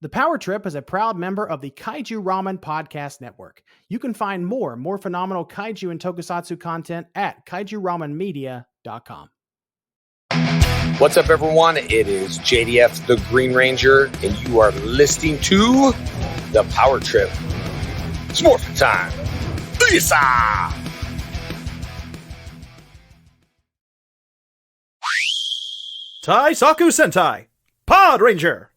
The Power Trip is a proud member of the KAIJU Ramen Podcast Network. You can find more phenomenal kaiju and tokusatsu content at kaijuramenmedia.com. What's up, everyone? It is JDF the Green Ranger, and you are listening to The Power Trip. It's morphin' time. Lisa! Taisaku Sentai, Pod Ranger.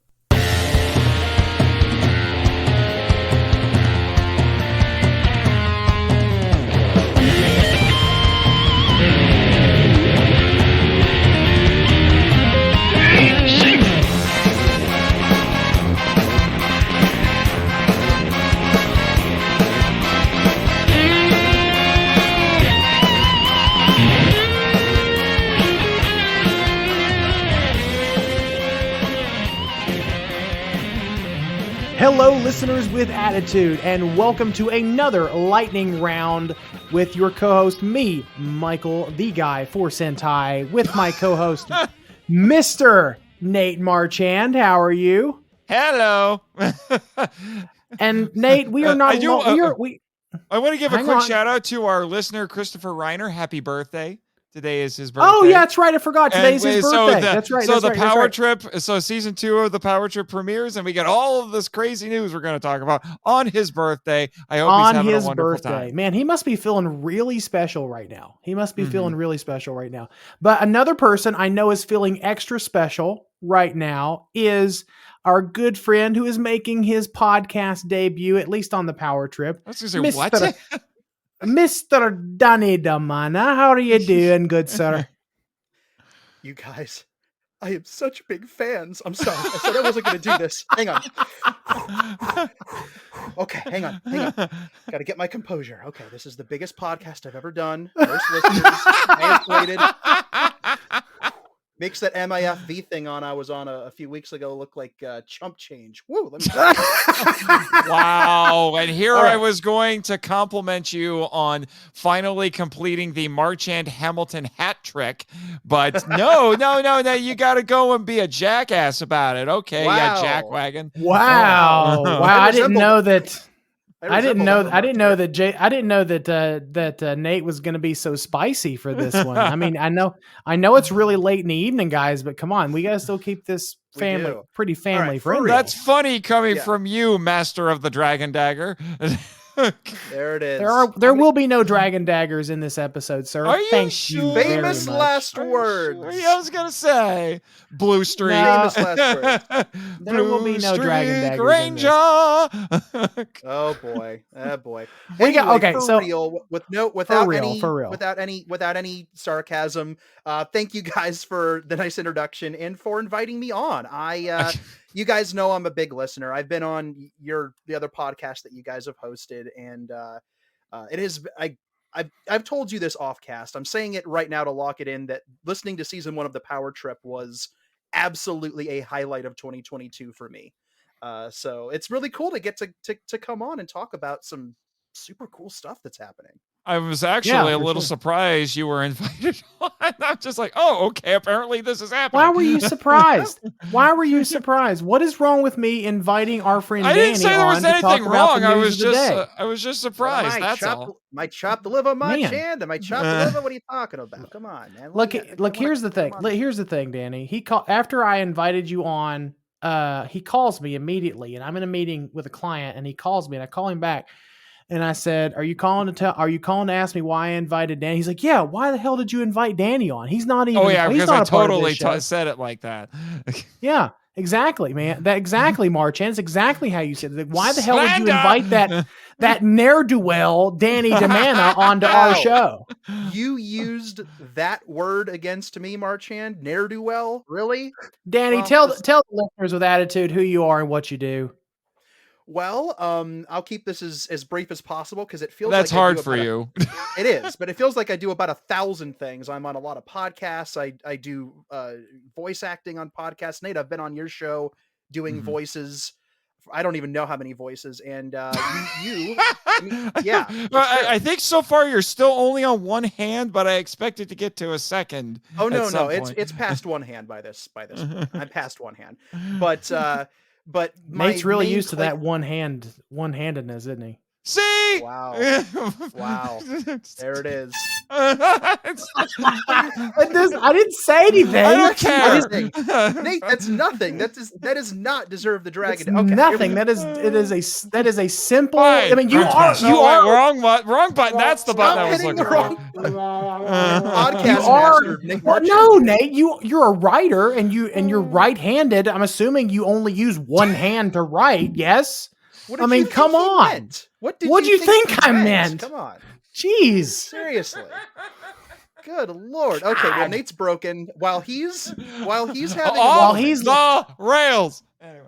Hello, listeners with attitude, and welcome to another lightning round with your co-host, me, Michael, the guy for Sentai, with my co-host, Mr. Nate Marchand. How are you? Hello. And Nate, we are not. I want to give a quick shout out to our listener, Christopher Reiner. Happy birthday. Today is his birthday. Oh, yeah, that's right. I forgot. Today's his birthday. That's right. So the Power Trip, so season 2 of the Power Trip premieres, and we get all of this crazy news we're going to talk about on his birthday. I hope he's having a wonderful time. Man, he must be feeling really special right now. But another person I know is feeling extra special right now is our good friend who is making his podcast debut, at least on the Power Trip. I was going to say, what? Mr. Danny DiManna, how are you doing, good sir? You guys, I am such big fans. I'm sorry. I said I wasn't going to do this. Hang on. Okay, hang on. Got to get my composure. Okay, this is the biggest podcast I've ever done. Most listeners, translated. Makes that MIFV thing I was on a few weeks ago look like chump change. Woo! Let me Wow! And here I was going to compliment you on finally completing the Marchand Hamilton hat trick, but no! You got to go and be a jackass about it. Okay, wow. Yeah, jackwagon. Wow! Wow! I didn't know that. I didn't know that Nate was going to be so spicy for this one. I mean, I know it's really late in the evening, guys, but come on, we got to still keep this pretty family friendly. That's funny coming from you, master of the Dragon Dagger. There it is. There will be no dragon daggers in this episode, sir. Are you sure? Famous last words. I was gonna say Blue Streak. No. Famous last words. There will be no dragon daggers. Ranger. Oh boy. We got without any sarcasm. Thank you guys for the nice introduction and for inviting me on. You guys know I'm a big listener. I've been on the other podcast that you guys have hosted, and it is I've told you this off cast. I'm saying it right now to lock it in that listening to season 1 of the Power Trip was absolutely a highlight of 2022 for me. So it's really cool to get to come on and talk about some super cool stuff that's happening. I was actually a little surprised you were invited on. I'm just like, oh, okay, apparently this is happening. Why were you surprised? What is wrong with me inviting our friend Danny on? I didn't say there was anything wrong. I was just surprised. Well, that's all. My chopped liver, Marchand. My chopped liver. What are you talking about? Come on, man. Look. Here's the thing. Here's the thing, Danny. After I invited you on. He calls me immediately, and I'm in a meeting with a client, and he calls me, and I call him back. And I said, are you calling to ask me why I invited Danny? He's like, yeah, why the hell did you invite Danny on? He's not even. Oh yeah, because I totally said it like that. Yeah, exactly, man. Exactly, Marchand. That's exactly how you said it. Why the hell did you invite that ne'er-do-well Danny DiManna onto our show? You used that word against me, Marchand? Ne'er-do-well? Really? Danny, tell the listeners with attitude who you are and what you do. Well, I'll keep this as brief as possible because it feels that's like hard for you. It is, but it feels like I do about 1,000 things. I'm on a lot of podcasts. I do voice acting on podcasts. Nate, I've been on your show doing voices. I don't even know how many voices. And yeah. I think so far you're still only on one hand, but I expect it to get to a second. Oh no, it's past one hand by this. I'm past one hand, but but Nate's really used to that one-handedness, isn't he? See? Wow. Wow. There it is. I didn't say anything. I don't care. Nate, that's nothing. That is not deserve the dragon. It's Okay, nothing. That is a simple. Fine. I mean, you are wrong button. That's the button I was hitting looking the for. podcast You are- master, Nate Well, Marchand. no, Nate, you're a writer and you're right-handed. I'm assuming you only use one hand to write. Yes. What I did mean, you think come he on. meant? What did What'd you you think he I meant? Come on. Jeez. Seriously. Good Lord. Okay, well, Nate's broken while he's having While he's the rails. Anyway.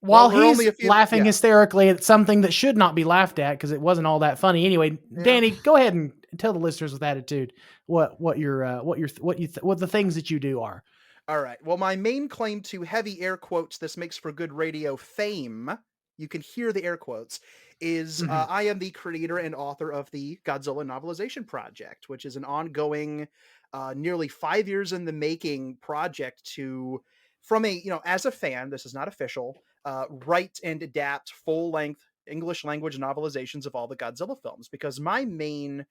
While Well, we're only he's laughing hysterically at something that should not be laughed at because it wasn't all that funny. Anyway, Danny, go ahead and tell the listeners with attitude what the things that you do are. All right. Well, my main claim to heavy air quotes, this makes for good radio fame, you can hear the air quotes, is I am the creator and author of the Godzilla Novelization Project, which is an ongoing, nearly 5 years in the making project as a fan, this is not official, write and adapt full-length English language novelizations of all the Godzilla films, because my main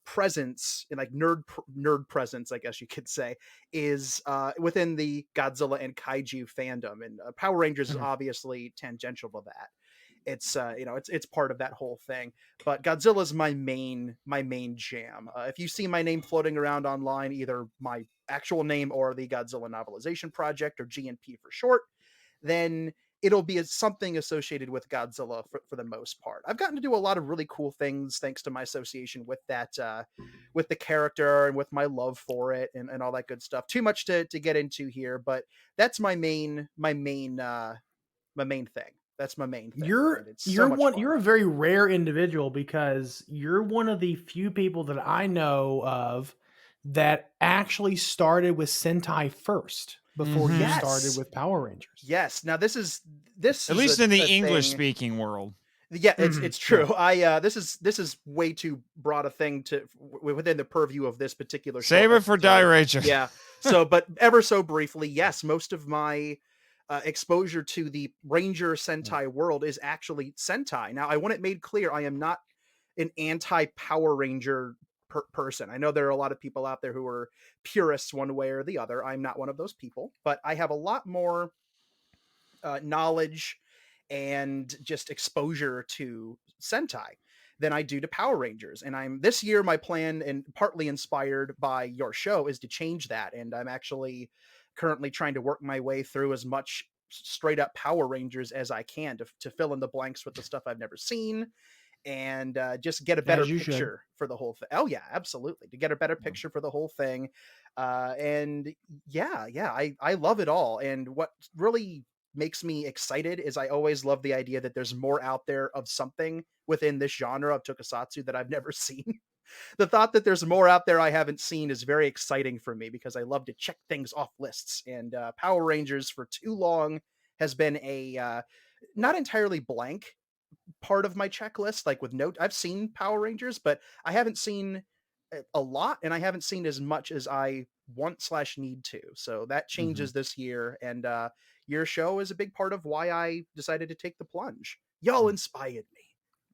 presence in like nerd presence, I guess you could say, is within the Godzilla and KAIJU fandom, and Power Rangers is obviously tangential to that. It's it's part of that whole thing, but Godzilla's my main jam. If you see my name floating around online, either my actual name or the Godzilla Novelization Project, or GNP for short, then it'll be something associated with Godzilla for the most part. I've gotten to do a lot of really cool things thanks to my association with that, with the character and with my love for it and all that good stuff. Too much to get into here, but that's my main thing. That's my main thing. You're a very rare individual because you're one of the few people that I know of that actually started with Sentai first before you started with Power Rangers. Yes. Now this is at least in the English speaking world. Yeah, it's true. This is way too broad a thing to within the purview of this particular show. Save it for Die Ranger. Yeah. So, but ever so briefly, yes, most of my exposure to the Ranger Sentai world is actually Sentai. Now, I want it made clear I am not an anti-Power Ranger person. I know there are a lot of people out there who are purists one way or the other. I'm not one of those people, but I have a lot more knowledge and just exposure to Sentai than I do to Power Rangers. And this year, my plan, and partly inspired by your show, is to change that. And I'm actually currently trying to work my way through as much straight up Power Rangers as I can to fill in the blanks with the stuff I've never seen, and just get a better picture for the whole thing. Oh yeah, absolutely. To get a better picture for the whole thing. And I love it all. And what really makes me excited is I always love the idea that there's more out there of something within this genre of tokusatsu that I've never seen. The thought that there's more out there I haven't seen is very exciting for me, because I love to check things off lists. And Power Rangers for too long has been a not entirely blank part of my checklist. Like with I've seen Power Rangers, but I haven't seen a lot, and I haven't seen as much as I want/need to. So that changes this year, and your show is a big part of why I decided to take the plunge. Y'all inspired me.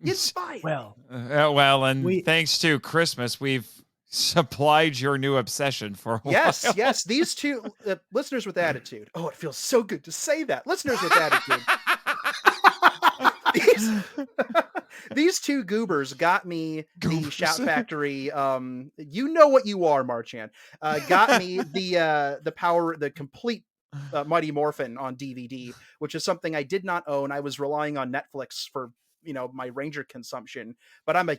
Inspired. And thanks to Christmas, we've supplied your new obsession for a while. Yes. These two listeners with attitude. Oh, it feels so good to say that. Listeners with attitude. These two goobers got me the Shout Factory. You know what you are, Marchand. Got me the complete Mighty Morphin on DVD, which is something I did not own. I was relying on Netflix for my Ranger consumption, but I'm a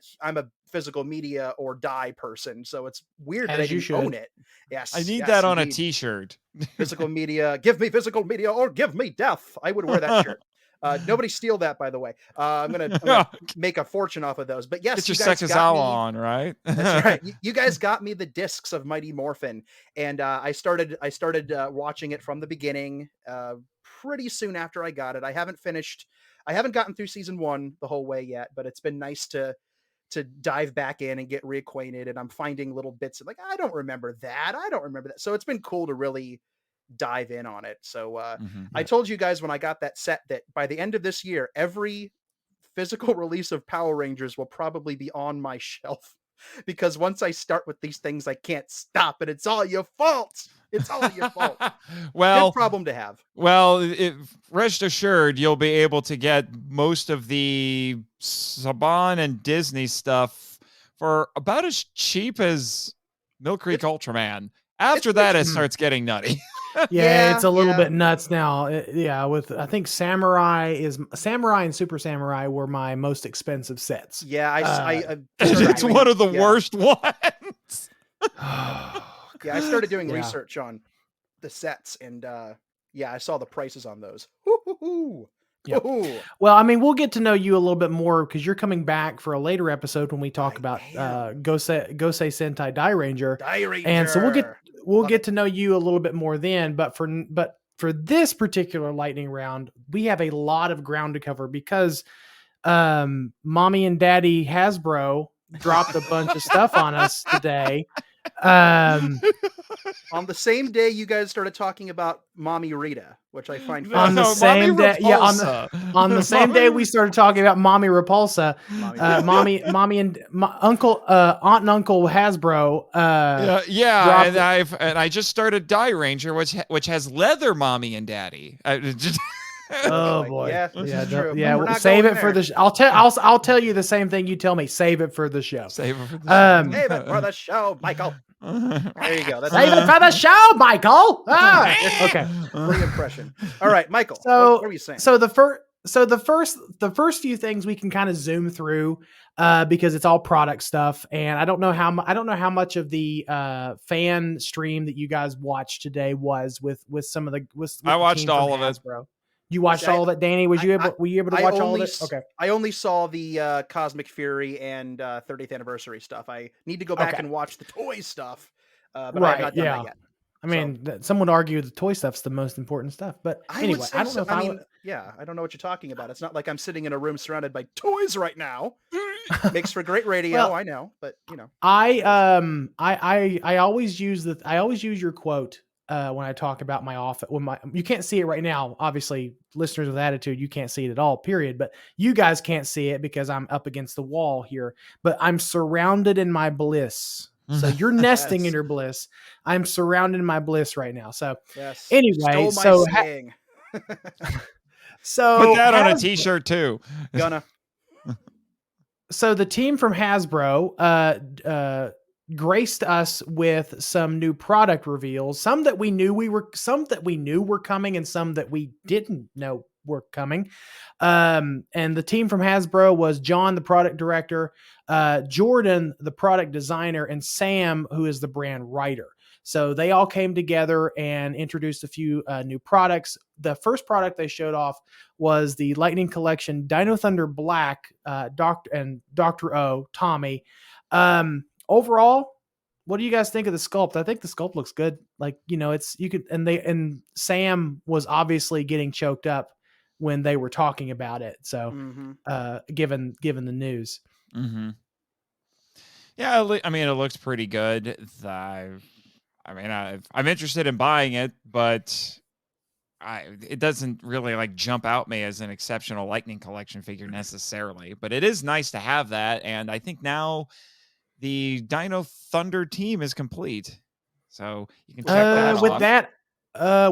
physical media or die person, so it's weird that I didn't own it. Yes, I need that on a t-shirt. Physical media, give me physical media or give me death. I would wear that shirt. Nobody steal that, by the way. I'm gonna make a fortune off of those. But yes, get your Sekizawa on, right? That's right. You guys got me the discs of Mighty Morphin, and I started watching it from the beginning. Pretty soon after I got it, I haven't gotten through season 1 the whole way yet, but it's been nice to dive back in and get reacquainted. And I'm finding little bits of like, I don't remember that. So it's been cool to really dive in on it. So I Yeah. told you guys when I got that set that by the end of this year, every physical release of Power Rangers will probably be on my shelf, because once I start with these things, I can't stop, and it's all your fault. It's all your fault. Good Well, problem to have. rest assured, you'll be able to get most of the Saban and Disney stuff for about as cheap as Mill Creek Ultraman. After that, it starts getting nutty. Yeah, it's a little bit nuts now. With I think Samurai and Super Samurai were my most expensive sets. Yeah, I it's one of the worst ones. Yeah, I started doing research on the sets, and I saw the prices on those. Yeah. Well, I mean, we'll get to know you a little bit more because you're coming back for a later episode when we talk about Gosei Sentai Die Ranger. And so we'll get to know you a little bit more then. But for this particular lightning round, we have a lot of ground to cover because Mommy and Daddy Hasbro dropped a bunch of stuff on us today. On the same day you guys started talking about Mommy Rita, which I find on the same day, on the same day we started talking about Mommy Repulsa, Mommy and Uncle Aunt and Uncle Hasbro. And I just started Die Ranger, which has leather Mommy and Daddy. Oh boy! Yeah, We'll save it for the. I'll tell you the same thing you tell me. Save it for the show. Save it for the show, Michael. There you go. Save it for the show, Michael. Okay. Great impression. All right, Michael. So what were you saying? So the first few things we can kind of zoom through because it's all product stuff, and I don't know how much of the fan stream that you guys watched today was with some of the. I watched all of it, bro. You watched all of it, Danny? Were you able to watch all of it? Okay. I only saw the Cosmic Fury and 30th anniversary stuff. I need to go back and watch the toy stuff, but I have not done that yet. I mean, some would argue the toy stuff's the most important stuff, but anyway, I don't know. I don't know what you're talking about. It's not like I'm sitting in a room surrounded by toys right now. Makes for great radio, I know, but you know. I always use your quote. When I talk about my office, you can't see it right now, obviously listeners with attitude, you can't see it at all, period. But you guys can't see it because I'm up against the wall here, but I'm surrounded in my bliss. So you're nesting in your bliss. I'm surrounded in my bliss right now. So anyway, so put that on a t-shirt too. So the team from Hasbro, graced us with some new product reveals, some that we knew were coming and some that we didn't know were coming. And the team from Hasbro was John, the product director, Jordan, the product designer, and Sam, who is the brand writer. So they all came together and introduced a few new products. The first product they showed off was the Lightning Collection Dino Thunder Black, Dr. O, Tommy. Overall, what do you guys think of the sculpt? I think the sculpt looks good. Like, and Sam was obviously getting choked up when they were talking about it. So, given the news. Mm-hmm. Yeah. I mean, it looks pretty good. I'm interested in buying it, but it doesn't really like jump out me as an exceptional Lightning Collection figure necessarily, but it is nice to have that. And I think now the Dino Thunder team is complete, so you can check that off.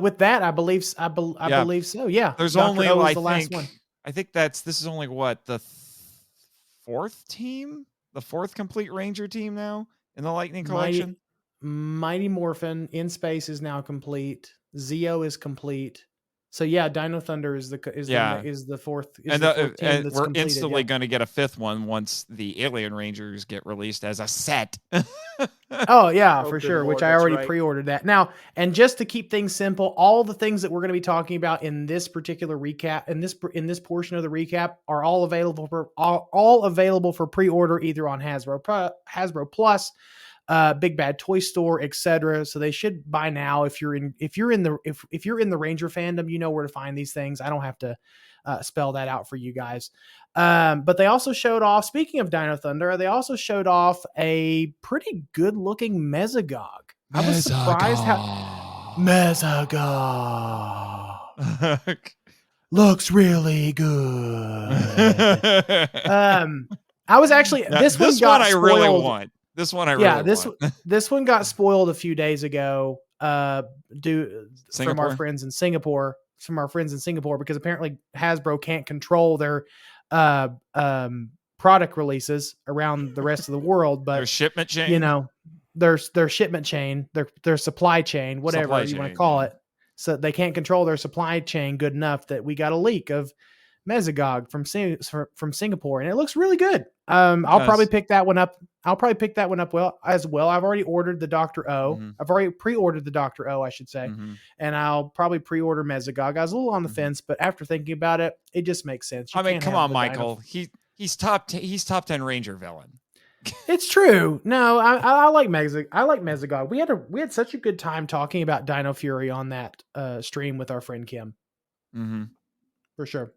With that, I believe so. Yeah, there's Dr. only O was the last one. I think this is only what the fourth complete Ranger team now in the Lightning Collection. Mighty Morphin in Space is now complete. Zeo is complete. So yeah, Dino Thunder is the fourth. And we're instantly going to get a fifth one once the Alien Rangers get released as a set. Oh yeah, for sure. Lord, which I already pre-ordered that. Now, and just to keep things simple, all the things that we're going to be talking about in this particular recap, in this portion of the recap, are all available for pre-order either on Hasbro Plus, Big Bad Toy Store, etc. So they should buy now. If you're in the Ranger fandom, you know where to find these things. I don't have to spell that out for you guys. But they also showed off, speaking of Dino Thunder, they also showed off a pretty good looking Mesogog. I was surprised Mezagog looks really good. I was actually this one got I spoiled. really want. This one I really want. This one got spoiled a few days ago. From our Singapore? friends in Singapore. Because apparently Hasbro can't control their product releases around the rest of the world, but Their shipment chain, their shipment chain, their supply chain, whatever you want to call it. So they can't control their supply chain good enough that we got a leak of Mezagog from Singapore, and it looks really good. I'll probably pick that one up. I've already ordered the Dr. O. Mm-hmm. I've already pre-ordered the Dr. O, I should say. Mm-hmm. And I'll probably pre-order Mezagog. I was a little on the fence, but after thinking about it, it just makes sense. Come on, Michael. He's top 10 Ranger villain. It's true. No, I like Mezagog. I like Mezagog. We had such a good time talking about Dino Fury on that stream with our friend Kim. Mm-hmm. For sure.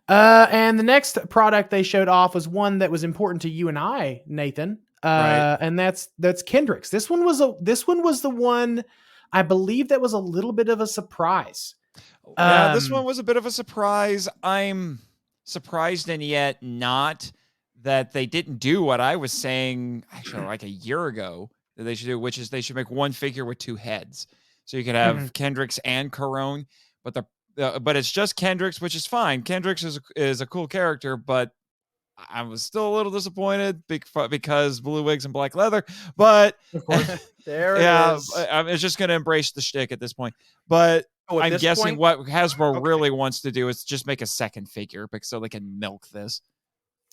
And the next product they showed off was one that was important to you and I, Nathan. Right. And that's Kendrick's. This one was the one I believe that was a little bit of a surprise. Yeah, this one was a bit of a surprise. I'm surprised and yet not that they didn't do what I was saying actually like a year ago that they should do, which is they should make one figure with two heads. So you could have Kendrick's and Corone, but it's just Kendrick's, which is fine. Kendrick's is a cool character, but I was still a little disappointed because blue wigs and black leather. But of course, there it is. I'm just going to embrace the shtick at this point. But I'm guessing what Hasbro really wants to do is just make a second figure so they can milk this.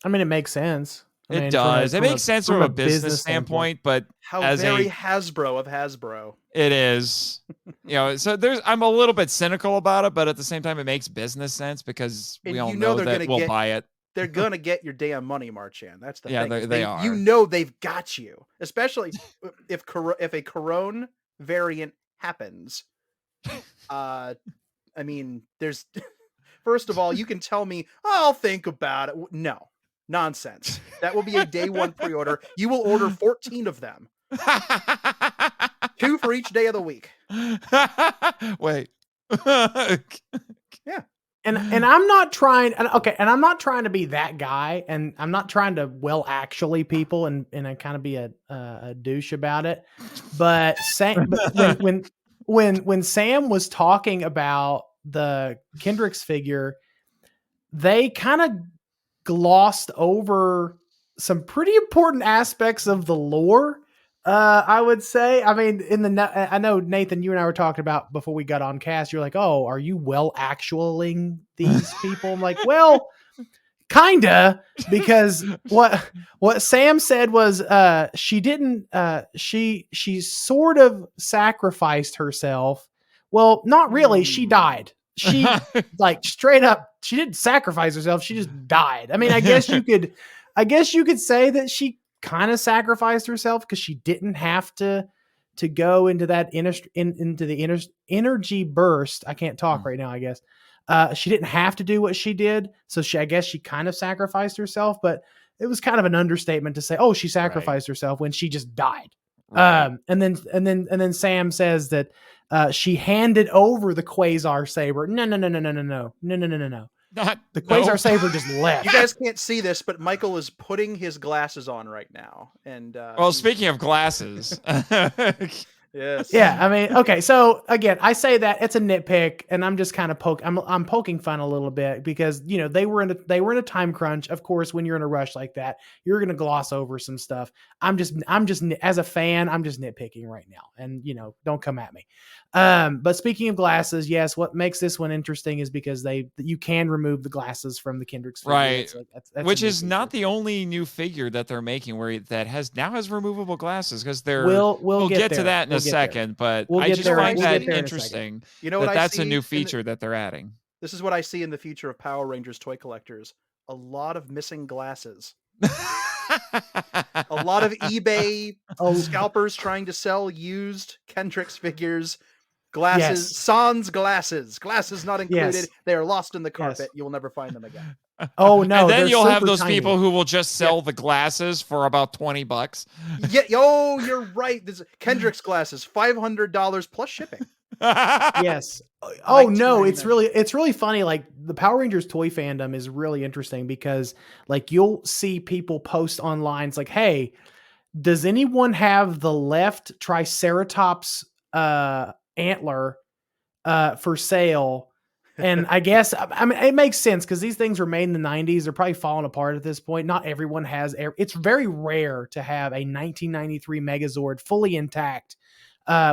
I mean, it makes sense. It does. It makes sense from a business standpoint, but how very Hasbro of Hasbro. It is. So I'm a little bit cynical about it, but at the same time, it makes business sense because we all know that we'll buy it. They're gonna get your damn money, Marchand. That's the thing. They are. They've got you, especially if a Corone variant happens. I mean, there's. First of all, you can tell me, I'll think about it. No. Nonsense. That will be a day one pre-order. You will order 14 of them. 2 for each day of the week. Wait. Yeah. And I'm not trying. And I'm not trying to be that guy. And I'm not trying to actually people and I kind of be a douche about it. But when Sam was talking about the Kendrick's figure, they kind of glossed over some pretty important aspects of the lore. I would say, I mean, I know Nathan, you and I were talking about before we got on cast, you're like, oh, are you actualing these people? I'm like, well, kinda, because what Sam said was, she didn't, she sort of sacrificed herself. Well, not really. She died. She like straight up, she didn't sacrifice herself. She just died. I mean, I guess you could say that she kind of sacrificed herself because she didn't have to go into that into the energy burst. I can't talk right now. I guess she didn't have to do what she did. So I guess she kind of sacrificed herself, but it was kind of an understatement to say, oh, she sacrificed herself when she just died. Right. And then Sam says that she handed over the Quasar saber. No. The Quasar saber just left. You guys can't see this, but Michael is putting his glasses on right now. And well, speaking of glasses, yes, yeah. I mean, okay. So again, I say that it's a nitpick, and I'm just kind of I'm poking fun a little bit because they were in a time crunch. Of course, when you're in a rush like that, you're going to gloss over some stuff. I'm just as a fan, I'm just nitpicking right now, and don't come at me. But speaking of glasses, yes, what makes this one interesting is because you can remove the glasses from the Kendrick's figure. Right. That's which is not the only new figure that they're making that has removable glasses, because we'll get to that in a second, but I just find that interesting. That's a new feature that they're adding. This is what I see in the future of Power Rangers toy collectors. A lot of missing glasses. A lot of eBay scalpers trying to sell used Kendrick's figures. Glasses, yes. Sans glasses not included. Yes. They are lost in the carpet. Yes. You will never find them again. Oh no! And then you'll have those people who will just sell the glasses for about $20. Yeah. Oh, you're right. Kendrick's glasses, $500 plus shipping. Yes. Oh Like no, it's $2.99. really funny. Like the Power Rangers toy fandom is really interesting because like you'll see people post online. It's like, hey, does anyone have the left Triceratops antler for sale? And I guess I mean it makes sense because these things were made in the 90s. They're probably falling apart at this point. Not everyone has. It's very rare to have a 1993 Megazord fully intact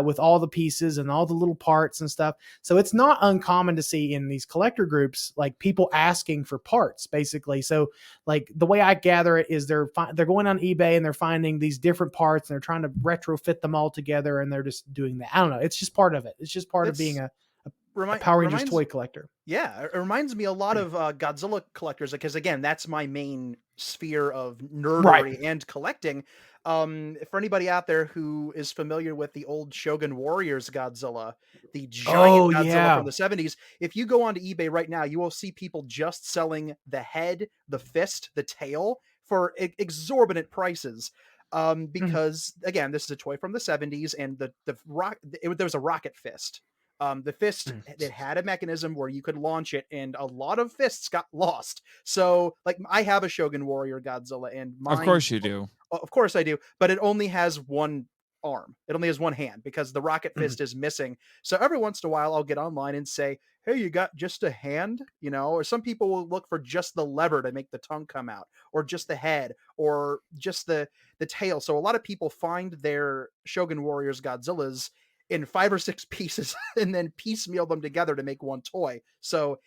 with all the pieces and all the little parts and stuff. So it's not uncommon to see in these collector groups like people asking for parts, basically. So like the way I gather it is they're going on eBay and they're finding these different parts and they're trying to retrofit them all together and they're just doing that. I don't know. It's just part of it. It's just part of being a Power Rangers toy collector. Yeah, it reminds me a lot of Godzilla collectors because again, that's my main sphere of nerdery and collecting. For anybody out there who is familiar with the old Shogun Warriors Godzilla, the giant Godzilla from the 70s, if you go onto eBay right now, you will see people just selling the head, the fist, the tail for exorbitant prices. Because again, this is a toy from the 70s, and there was a rocket fist. The fist, it had a mechanism where you could launch it, and a lot of fists got lost. So, like, I have a Shogun Warrior Godzilla, and mine, Of course you do. Of course I do, but it only has one arm. It only has one hand because the rocket fist is missing. So every once in a while, I'll get online and say, "Hey, you got just a hand?" You know, or some people will look for just the lever to make the tongue come out, or just the head, or just the tail. So a lot of people find their Shogun Warriors Godzillas in 5 or 6 pieces and then piecemeal them together to make one toy. So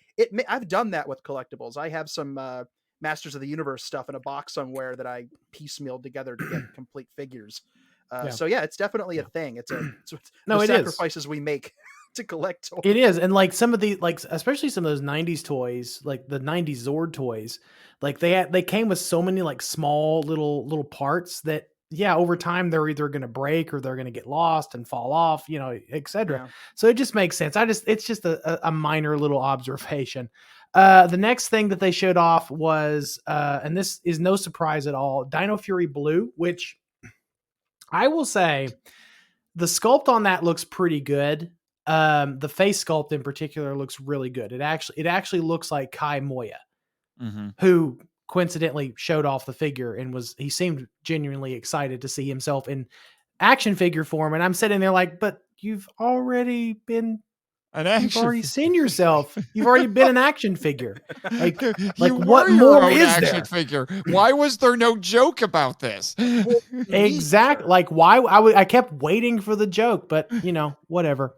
I've done that with collectibles. I have some Masters of the Universe stuff in a box somewhere that I piecemealed together to get complete figures. So yeah, it's definitely a thing. It's the sacrifices we make to collect toys. It is. And like some of the, like, especially some of those 90s toys, like the 90s Zord toys, like they came with so many like small little parts that, yeah, over time they're either going to break or they're going to get lost and fall off, you know, etc. Yeah. So it just makes sense. It's just a minor little observation. The next thing that they showed off was, and this is no surprise at all, Dino Fury Blue, which I will say the sculpt on that looks pretty good. The face sculpt in particular looks really good. It actually looks like Kai Moya, who coincidentally showed off the figure and he seemed genuinely excited to see himself in action figure form. And I'm sitting there like, but you've already been you've already seen yourself. You've already been an action figure. Like what more is there? Figure. Why was there no joke about this? Exactly. Like why I kept waiting for the joke, but you know, whatever.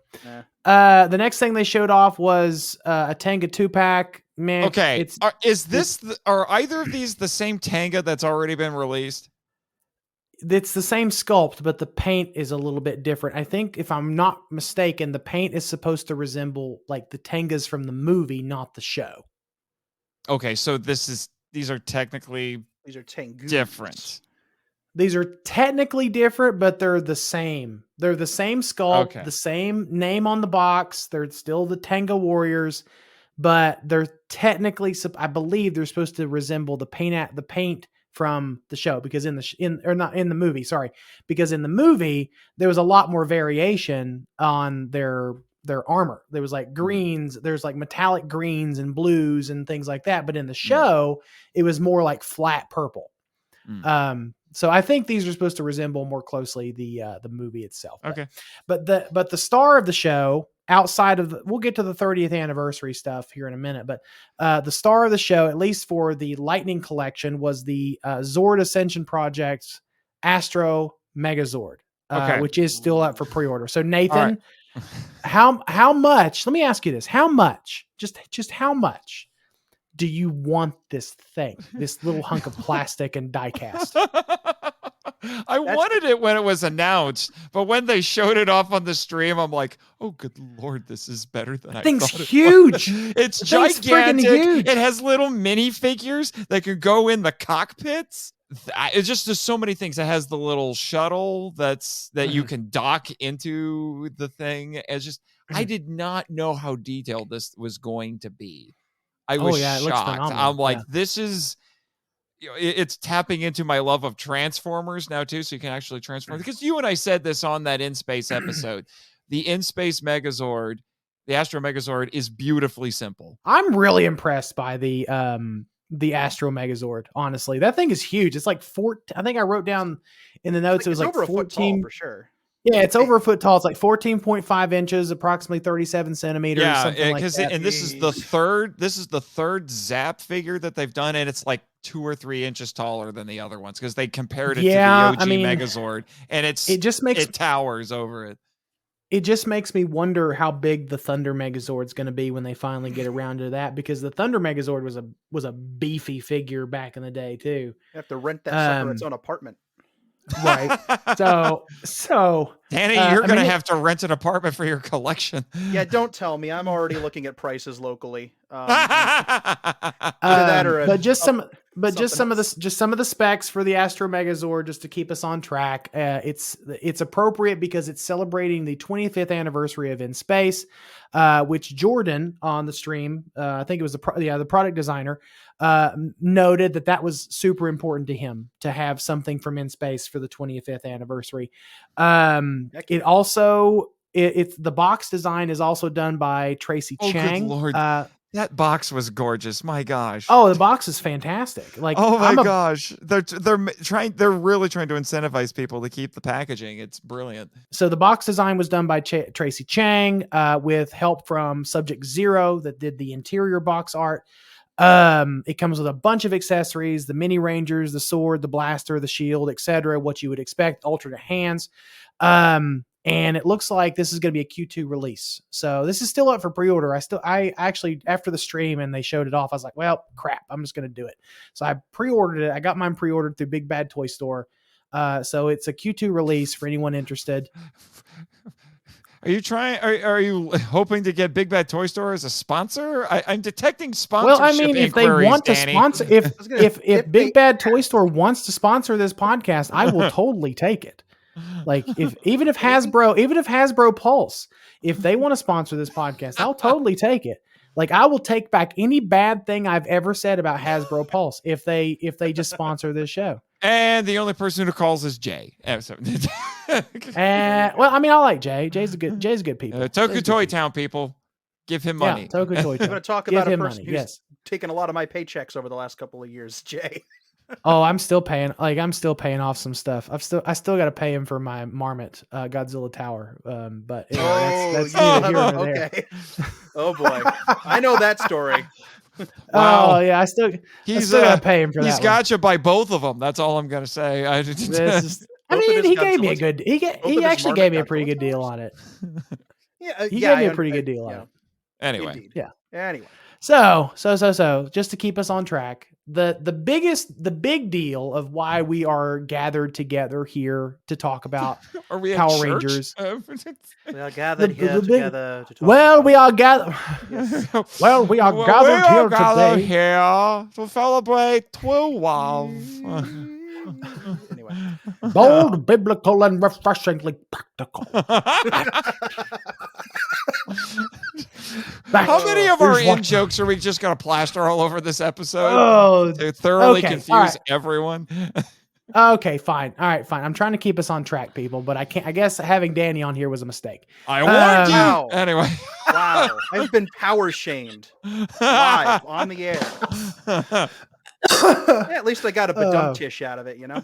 The next thing they showed off was a Tenga 2-pack. Man, okay. Are either of these the same Tenga that's already been released? It's the same sculpt, but the paint is a little bit different. I think, if I'm not mistaken, the paint is supposed to resemble like the Tengas from the movie, not the show. Okay, so these are technically different. These are technically different, but they're the same. They're the same sculpt, the same name on the box. They're still the Tenga Warriors, but they're technically, I believe, they're supposed to resemble the paint from the show, because because in the movie there was a lot more variation on their armor. There was like greens, there's like metallic greens and blues and things like that, but in the show it was more like flat purple. So I think these are supposed to resemble more closely the movie itself. But the star of the show, outside of we'll get to the 30th anniversary stuff here in a minute, but the star of the show, at least for the Lightning collection, was the Zord Ascension Project's Astro Megazord, which is still up for pre-order. So Nathan, how much? Let me ask you this: how much? Just how much do you want this thing? This little hunk of plastic and die cast? I wanted it when it was announced, but when they showed it off on the stream, I'm like, oh, good Lord, this is better than I thought. Thing's huge. It's gigantic. Huge. It has little mini figures that could go in the cockpits. It's just, there's so many things. It has the little shuttle that you can dock into the thing. It's just, I did not know how detailed this was going to be. I was shocked. I'm like, this is, it's tapping into my love of Transformers now too, so you can actually transform. Because you and I said this on that In Space episode. the in-space Megazord, the Astro Megazord, is beautifully simple. I'm really impressed by the Astro Megazord. Honestly, that thing is huge. It's like I think I wrote down in the notes it was like over 14 a foot tall for sure. Yeah, it's over a foot tall. It's like 14.5 inches, approximately 37 centimeters. Yeah, something like that. and this is the third Zap figure that they've done, and it's like 2 or 3 inches taller than the other ones because they compared it to the OG Megazord, and it towers over it. It just makes me wonder how big the Thunder Megazord's going to be when they finally get around to that, because the Thunder Megazord was a beefy figure back in the day too. You have to rent that sucker its own apartment. Right. So Danny, you're going to have to rent an apartment for your collection. Yeah, don't tell me. I'm already looking at prices locally. Just some of the specs for the Astro Megazord, just to keep us on track. It's appropriate because it's celebrating the 25th anniversary of In Space, which Jordan on the stream, I think it was the product designer, noted that was super important to him to have something from In Space for the 25th anniversary. It also it's the box design is also done by Tracy Chang. Good Lord. That box was gorgeous. My gosh. Oh, the box is fantastic. Like, oh my gosh. They're really trying to incentivize people to keep the packaging. It's brilliant. So the box design was done by Tracy Chang, with help from Subject Zero that did the interior box art. It comes with a bunch of accessories, the mini rangers, the sword, the blaster, the shield, etc. What you would expect, alternate hands. And it looks like this is going to be a Q2 release. So this is still up for pre-order. I actually, after the stream and they showed it off, I was like, well, crap, I'm just going to do it. So I pre-ordered it. I got mine pre-ordered through Big Bad Toy Store. So it's a Q2 release for anyone interested. Are you hoping to get Big Bad Toy Store as a sponsor? I'm detecting sponsorship. Well, I mean, if they want to sponsor, if Big Bad Toy Store wants to sponsor this podcast, I will totally take it. Like, even if Hasbro Pulse, if they want to sponsor this podcast, I'll totally take it. Like, I will take back any bad thing I've ever said about Hasbro Pulse if they just sponsor this show. And the only person who calls is Jay. Well, I mean, I like Jay. Jay's a good people. Toku Toy Town people, give him money. Yeah, Toku Toy Town. I'm going to talk about a person who's taken a lot of my paychecks over the last couple of years, Jay. Oh, I'm still paying off some stuff. I still got to pay him for my Marmot Godzilla Tower. But that's neither here nor there. Okay. Oh boy, I know that story. Wow. Oh yeah, I still got to pay him for that. He's got you by both of them. That's all I'm gonna say. He gave me a good. He actually gave me a pretty good deal on it. He gave me a pretty good deal on it. Anyway, Indeed. Yeah. Anyway. So, just to keep us on track, the big deal of why we are gathered together here to talk about Power Rangers. We are gathered here together to talk. Well, we are gathered. Well, we are gathered here today to celebrate 12. Anyway. Bold, biblical, and refreshingly practical. How many of our in-jokes are we just going to plaster all over this episode to thoroughly confuse everyone? Okay, fine. All right, fine. I'm trying to keep us on track, people, but I can't. I guess having Danny on here was a mistake. I warned you. Wow. Anyway. Wow. I've been power shamed live on the air. At least I got a badum-tish out of it, you know?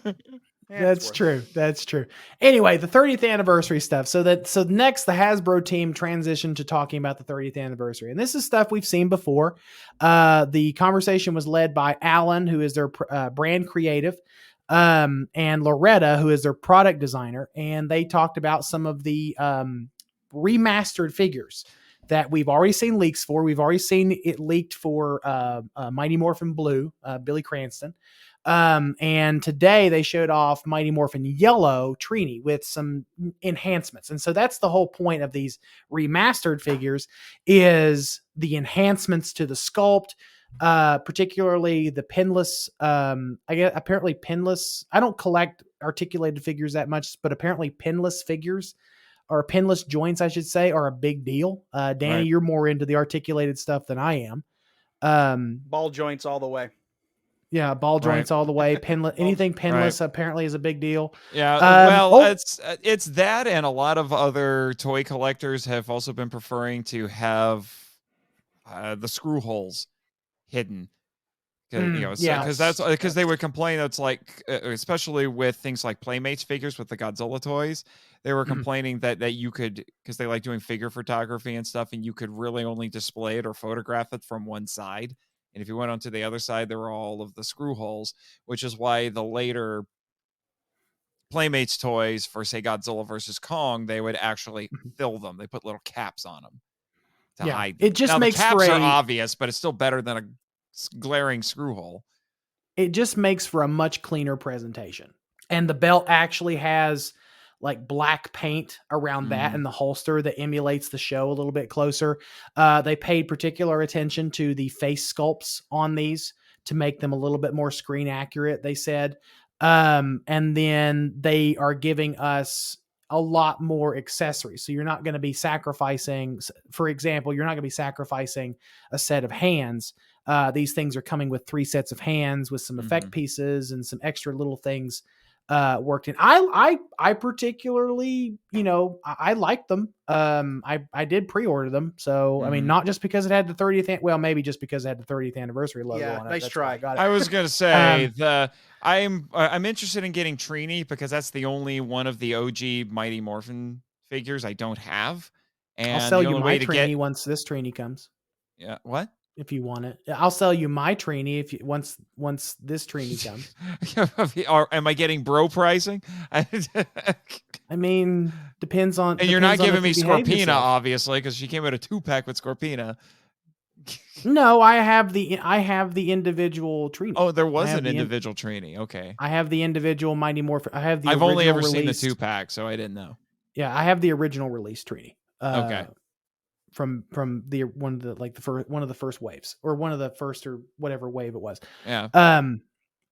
Yeah, that's true. That's true. Anyway, the 30th anniversary stuff. So next, the Hasbro team transitioned to talking about the 30th anniversary. And this is stuff we've seen before. The conversation was led by Alan, who is their brand creative, and Loretta, who is their product designer. And they talked about some of the remastered figures that we've already seen leaks for. We've already seen it leaked for Mighty Morphin Blue, Billy Cranston. And today they showed off Mighty Morphin Yellow Trini with some enhancements. And so that's the whole point of these remastered figures, is the enhancements to the sculpt, particularly the pinless, I guess apparently pinless. I don't collect articulated figures that much, but apparently pinless figures, or pinless joints, I should say, are a big deal. Danny, right. You're more into the articulated stuff than I am. Ball joints all the way. Yeah, ball Right. joints all the way. Pinless, anything pinless apparently is a big deal. Yeah, it's that, and a lot of other toy collectors have also been preferring to have the screw holes hidden. Because that's because they would complain. That's like, especially with things like Playmates figures with the Godzilla toys, they were complaining that you could, because they like doing figure photography and stuff, and you could really only display it or photograph it from one side. And if you went onto the other side, there were all of the screw holes, which is why the later Playmates toys for, say, Godzilla versus Kong, they would actually fill them. They put little caps on them to hide them. It just now, makes the caps for are obvious, but it's still better than a glaring screw hole. It just makes for a much cleaner presentation. And the belt actually has like black paint around that and the holster that emulates the show a little bit closer. They paid particular attention to the face sculpts on these to make them a little bit more screen accurate, they said. And then they are giving us a lot more accessories. So you're not going to be sacrificing, for example, you're not going to be sacrificing a set of hands. These things are coming with 3 sets of hands with some effect pieces and some extra little things worked in. I particularly, I like them. I did pre-order them. So, I mean, not just because it had the 30th, well, maybe just because it had the 30th anniversary logo on it. Nice try. I was going to say I'm interested in getting Trini because that's the only one of the OG Mighty Morphin figures I don't have. And I'll sell you my Trini once this Trini comes. Yeah. What? If you want it, I'll sell you my Trini if you once this Trini comes. Or am I getting bro pricing? I mean, depends on. And you're not giving me Scorpina, obviously, because she came out a 2-pack with Scorpina. No, I have the individual Trini. Oh, there was an individual Trini. Okay. I have the individual Mighty Morphin. I have the. I've only ever seen the 2-pack, so I didn't know. Yeah, I have the original release Trini. Okay. From the one of the first waves, or one of the first, or whatever wave it was. Yeah.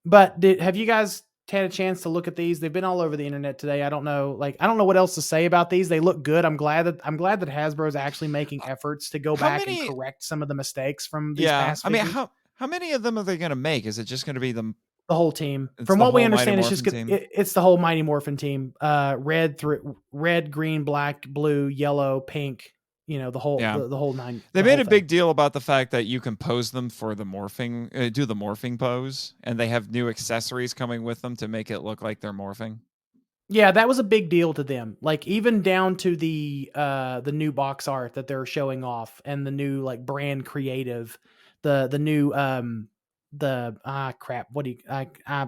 But have you guys had a chance to look at these? They've been all over the internet today. I don't know what else to say about these. They look good. I'm glad that Hasbro is actually making efforts to go back and correct some of the mistakes from these past figures. I mean, how many of them are they going to make? Is it just going to be the whole team? From what we understand, it's just it's the whole Mighty Morphin team. Red, green, black, blue, yellow, pink. The whole the whole 9. They made a big deal about the fact that you can pose them for the morphing, do the morphing pose, and they have new accessories coming with them to make it look like they're morphing. Yeah, that was a big deal to them. Like, even down to the new box art that they're showing off, and the new brand creative, the new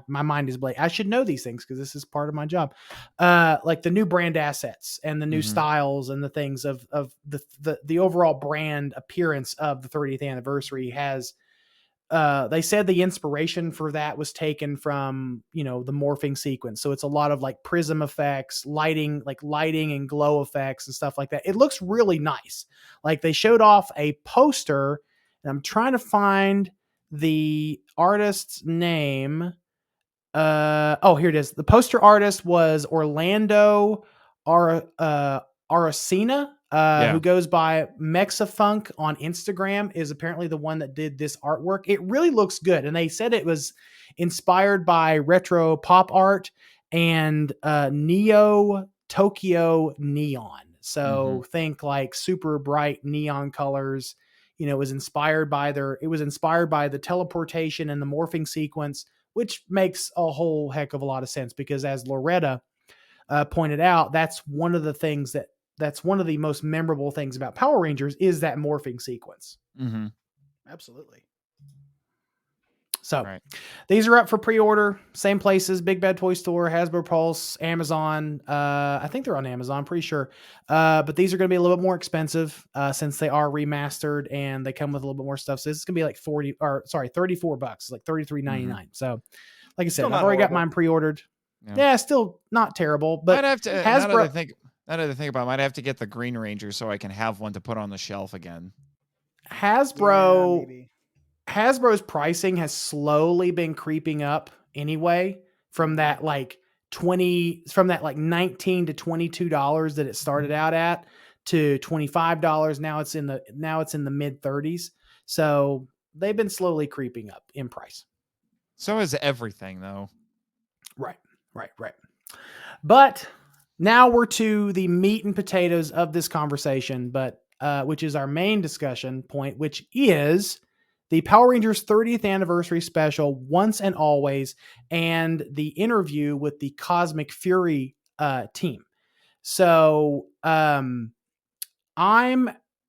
my mind is blank. I should know these things because this is part of my job. Like the new brand assets and the new styles and the things of the overall brand appearance of the 30th anniversary has. They said the inspiration for that was taken from the morphing sequence. So it's a lot of prism effects, lighting and glow effects and stuff like that. It looks really nice. Like, they showed off a poster, and I'm trying to find the artist's name. Here it is. The poster artist was Orlando Aracena, who goes by Mexafunk on Instagram, is apparently the one that did this artwork. It really looks good. And they said it was inspired by retro pop art and Neo Tokyo neon. So think super bright neon colors. It was inspired by the teleportation and the morphing sequence, which makes a whole heck of a lot of sense because, as Loretta pointed out, that's one of the most memorable things about Power Rangers is that morphing sequence. Absolutely. So these are up for pre-order. Same places: Big Bad Toy Store, Hasbro Pulse, Amazon. I think they're on Amazon, pretty sure. But these are going to be a little bit more expensive since they are remastered and they come with a little bit more stuff. So this is going to be like $34, like $33.99. So, like I said, I've already got mine pre-ordered. Yeah, still not terrible. But I'd have to, Hasbro. Now that I think about it, I might have to get the Green Ranger so I can have one to put on the shelf again. Hasbro's pricing has slowly been creeping up anyway from that $19 to $22 that it started out at to $25. Now it's in the mid 30s. So they've been slowly creeping up in price. So is everything, though. Right. But now we're to the meat and potatoes of this conversation, but which is our main discussion point, which is the Power Rangers 30th anniversary special, Once and Always, and the interview with the Cosmic Fury team. So I'm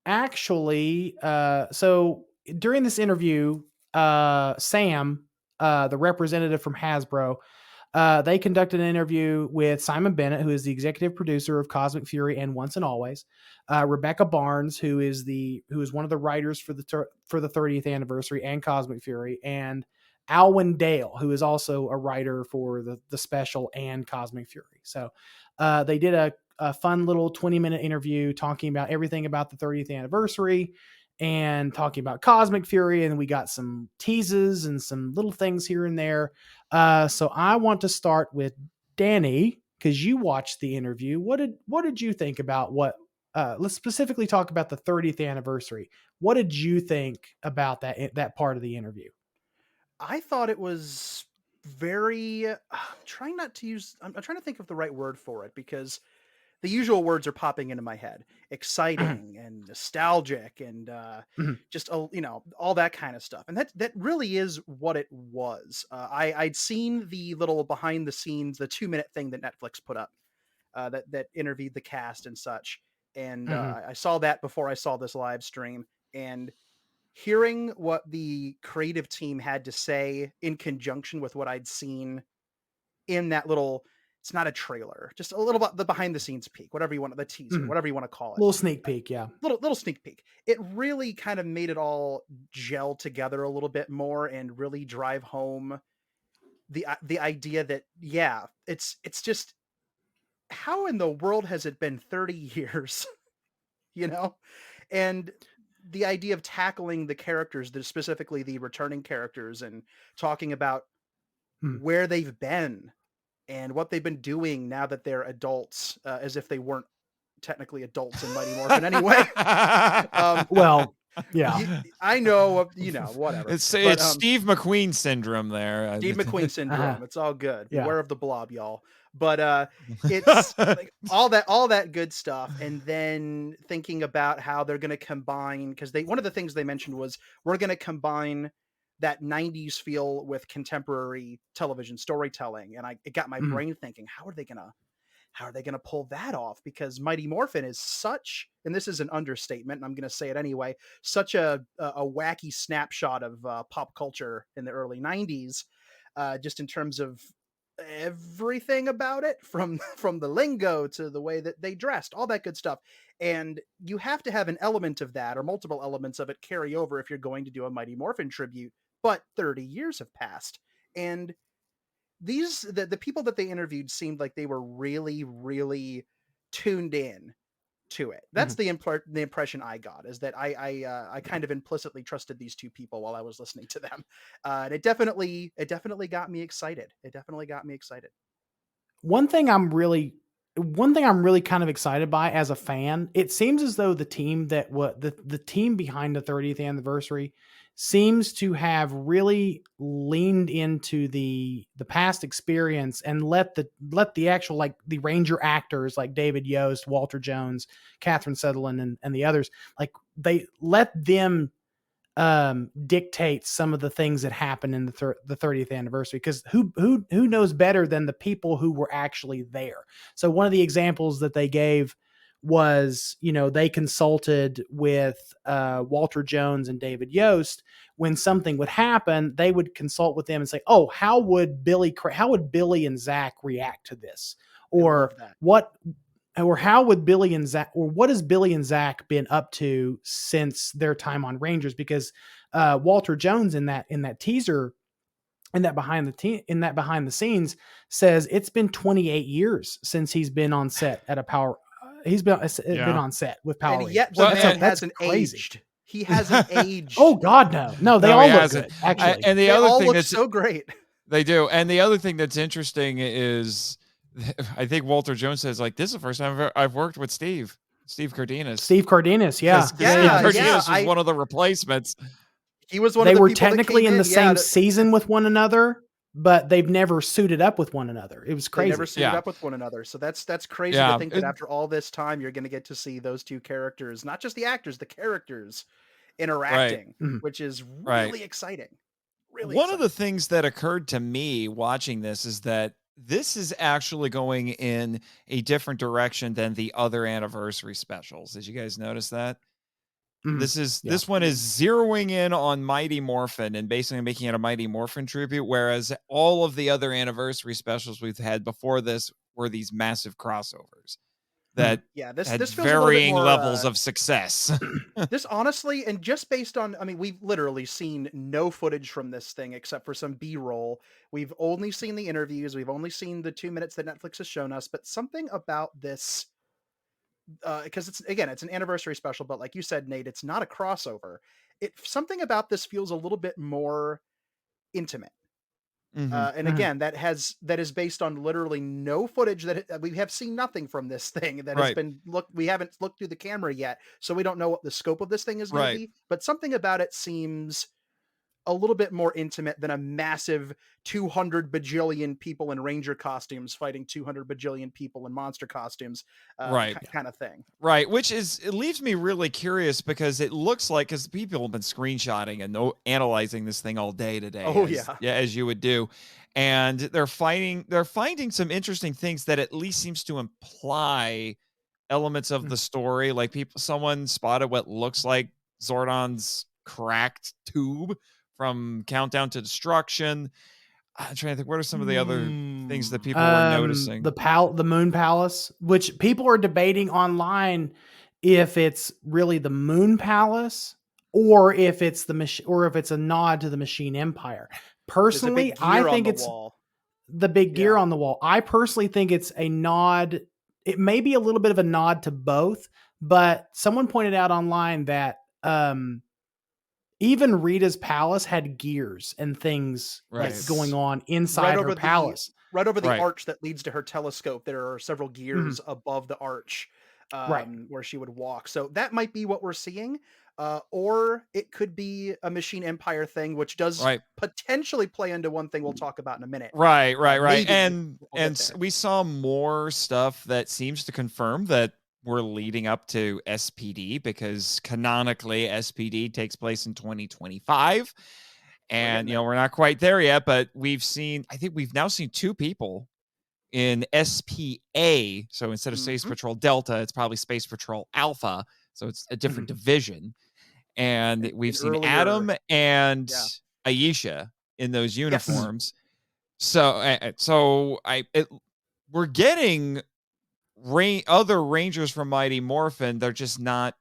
actually so during this interview, Sam, the representative from Hasbro, they conducted an interview with Simon Bennett, who is the executive producer of Cosmic Fury and Once and Always, Rebecca Barnes, who is one of the writers for the 30th anniversary and Cosmic Fury, and Alwyn Dale, who is also a writer for the special and Cosmic Fury. So they did a fun little 20-minute interview talking about everything about the 30th anniversary and talking about Cosmic Fury, and we got some teases and some little things here and there. So I want to start with Danny, because you watched the interview. What did you think about let's specifically talk about the 30th anniversary. What did you think about that part of the interview? I thought it was very, I'm trying to think of the right word for it, because the usual words are popping into my head: exciting and nostalgic and just all that kind of stuff. And that really is what it was. I'd seen the little behind the scenes, the 2-minute thing that Netflix put up that interviewed the cast and such, and I saw that before I saw this live stream. And hearing what the creative team had to say in conjunction with what I'd seen in that little, it's not a trailer, just a little bit the behind the scenes peek, whatever you want, the teaser, whatever you want to call it. Little sneak peek. Yeah. Little sneak peek. It really kind of made it all gel together a little bit more and really drive home the idea that, yeah, it's just, how in the world has it been 30 years, and the idea of tackling the characters, specifically the returning characters, and talking about where they've been and what they've been doing now that they're adults, as if they weren't technically adults in Mighty Morphin anyway. Well, yeah, I know, whatever. It's Steve McQueen syndrome there. Steve McQueen syndrome. It's all good. Yeah. Beware of the blob, y'all. But it's like all that good stuff. And then thinking about how they're going to combine, because one of the things they mentioned was, we're going to combine that 90s feel with contemporary television storytelling. And it got my brain thinking, how are they gonna pull that off? Because Mighty Morphin is such, and this is an understatement, and I'm gonna say it anyway, such a wacky snapshot of pop culture in the early 90s, just in terms of everything about it, from the lingo to the way that they dressed, all that good stuff. And you have to have an element of that, or multiple elements of it, carry over if you're going to do a Mighty Morphin tribute. But 30 years have passed, and the people that they interviewed seemed like they were really, really tuned in to it. That's the impression I got, is that I kind of implicitly trusted these two people while I was listening to them. And it definitely got me excited. One thing I'm really kind of excited by as a fan, it seems as though the team the team behind the 30th anniversary seems to have really leaned into the past experience and let the actual, like, the Ranger actors like David Yost, Walter Jones, Catherine Sutherland, and the others, like, they let them dictate some of the things that happened in the 30th anniversary, because who knows better than the people who were actually there. So one of the examples that they gave was, they consulted with Walter Jones and David Yost. When something would happen, they would consult with them and say, oh, how would Billy and Zach react to this? Or how would Billy and Zach, or what has Billy and Zach been up to since their time on Rangers? Because Walter Jones in that teaser, in that behind the scenes, says it's been 28 years since he's been on set at a Power. He's been on set with Power Rangers. Yet the man hasn't aged. He hasn't aged. Oh God, no! They all look good, actually. And they all look so great. They do. And the other thing that's interesting is, I think Walter Jones says, like, this is the first time I've worked with Steve Cardenas. Steve Cardenas, yeah. Steve Cardenas was one of the replacements. He was one They of the were people that technically came in the yeah, same season with one another, but they've never suited up with one another. It was they never crazy. suited Yeah. up with one another. So that's crazy to Yeah. think that after all this time, you're going to get to see those two characters, not just the actors, the characters Right. interacting, Mhm. which is Right. really exciting. Really One of the exciting. things that occurred to me watching this is that this is actually going in a different direction than the other anniversary specials. Did you guys notice that? Mhm. This Yeah. one is zeroing in on Mighty Morphin and basically making it a Mighty Morphin tribute, whereas all of the other anniversary specials we've had before this were these massive crossovers that Yeah, had this feels a little bit varying more levels of success. this honestly, and just based on, I mean, we've literally seen no footage from this thing except for some B-roll. We've only seen the interviews. We've only seen the 2 minutes that Netflix has shown us. But something about this, because it's again, it's an anniversary special. But like you said, Nate, it's not a crossover. Something about this feels a little bit more intimate. Mhm. And again, that is based on literally no footage we have seen nothing from this thing that has Right. been we haven't looked through the camera yet, so we don't know what the scope of this thing is going to Right. be. But something about it seems a little bit more intimate than a massive 200 bajillion people in ranger costumes fighting 200 bajillion people in monster costumes, Right. kind of thing. Right, which is it leaves me really curious because it looks like because people have been screenshotting and analyzing this thing all day today. Oh, as, as you would do, and they're finding some interesting things that at least seems to imply elements of the story. Like someone spotted what looks like Zordon's cracked tube from Countdown to Destruction. I'm trying to think, what are some of the other things that people were noticing? The Moon Palace, which people are debating online if it's really the Moon Palace or if it's if it's a nod to the Machine Empire. Personally, I think it's the big gear on the wall. I personally think it's a nod. It may be a little bit of a nod to both, but someone pointed out online that even Rita's palace had gears and things like going on inside her palace. Right over the arch that leads to her telescope, there are several gears above the arch where she would walk. So that might be what we're seeing. Or it could be a Machine Empire thing, which does potentially play into one thing we'll talk about in a minute. Right. And we saw more stuff that seems to confirm that we're leading up to SPD, because canonically SPD takes place in 2025. And, we're not quite there yet, but I think we've now seen 2 people in SPA. So instead of Space Patrol Delta, it's probably Space Patrol Alpha. So it's a different division. And we've seen Adam and Aisha in those uniforms. So we're getting other Rangers from Mighty Morphin. They're just not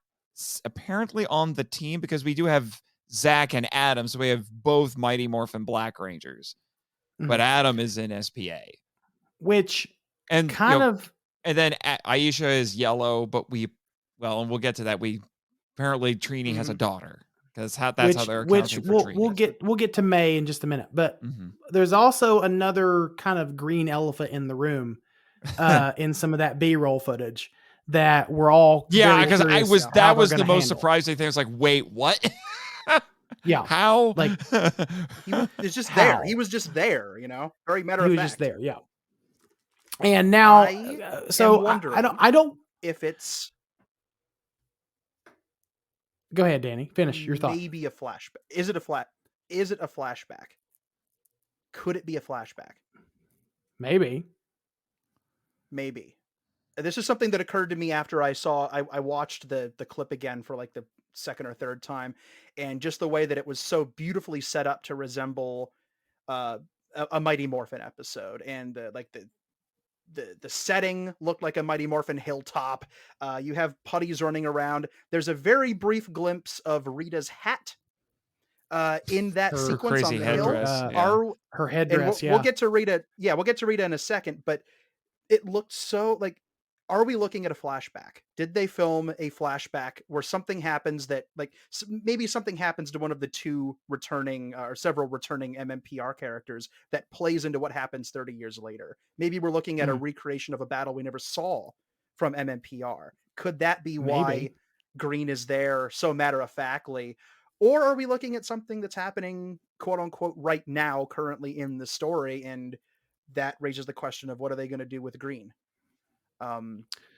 apparently on the team, because we do have Zach and Adam. So we have both Mighty Morphin Black Rangers, but Adam is in SPA, which and then Aisha is yellow, but and we'll get to that. Apparently Trini has a daughter, because that's how they're accounting for Trini. We'll get to May in just a minute, but there's also another kind of green elephant in the room in some of that B-roll footage that we're all because that was the most surprising thing. It's like, wait, what? How? Like he was just there. He was just there, very matter of fact. He was just there, And now, I don't if it's. Go ahead, Danny. Finish your thought. Maybe a flashback. Is it a flashback? Could it be a flashback? Maybe. This is something that occurred to me after I watched the clip again for like the second or third time, and just the way that it was so beautifully set up to resemble a Mighty Morphin episode, and the setting looked like a Mighty Morphin hilltop. You have putties running around. There's a very brief glimpse of Rita's hat in that sequence on the hill. Her headdress. We'll get to Rita. Yeah, we'll get to Rita in a second. But it looked so like. Are we looking at a flashback? Did they film a flashback where something happens that, like, maybe something happens to one of the 2 returning or several returning MMPR characters that plays into what happens 30 years later? Maybe we're looking at a recreation of a battle we never saw from MMPR. Could that be why Green is there so matter-of-factly? Or are we looking at something that's happening, quote unquote, right now, currently in the story, and that raises the question of what are they going to do with Green?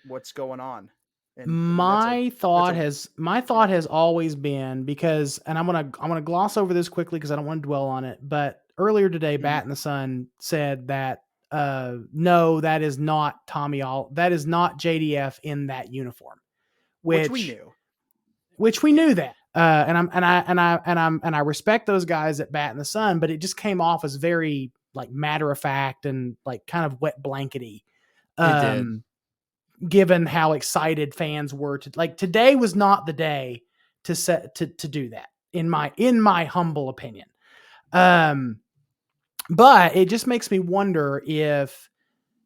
What's going on? And I mean, My that's thought a has my yeah. thought has always been because, and I'm gonna gloss over this quickly because I don't want to dwell on it. But earlier today, Mhm. Bat and the Sun said that no, that is not that is not JDF in that uniform, Which we which knew. we Yeah. knew that. And I respect those guys at Bat and the Sun, but it just came off as very like matter of fact and like kind of wet blankety. It did. Given how excited fans were to like today was not the day to do that in my humble opinion. But it just makes me wonder if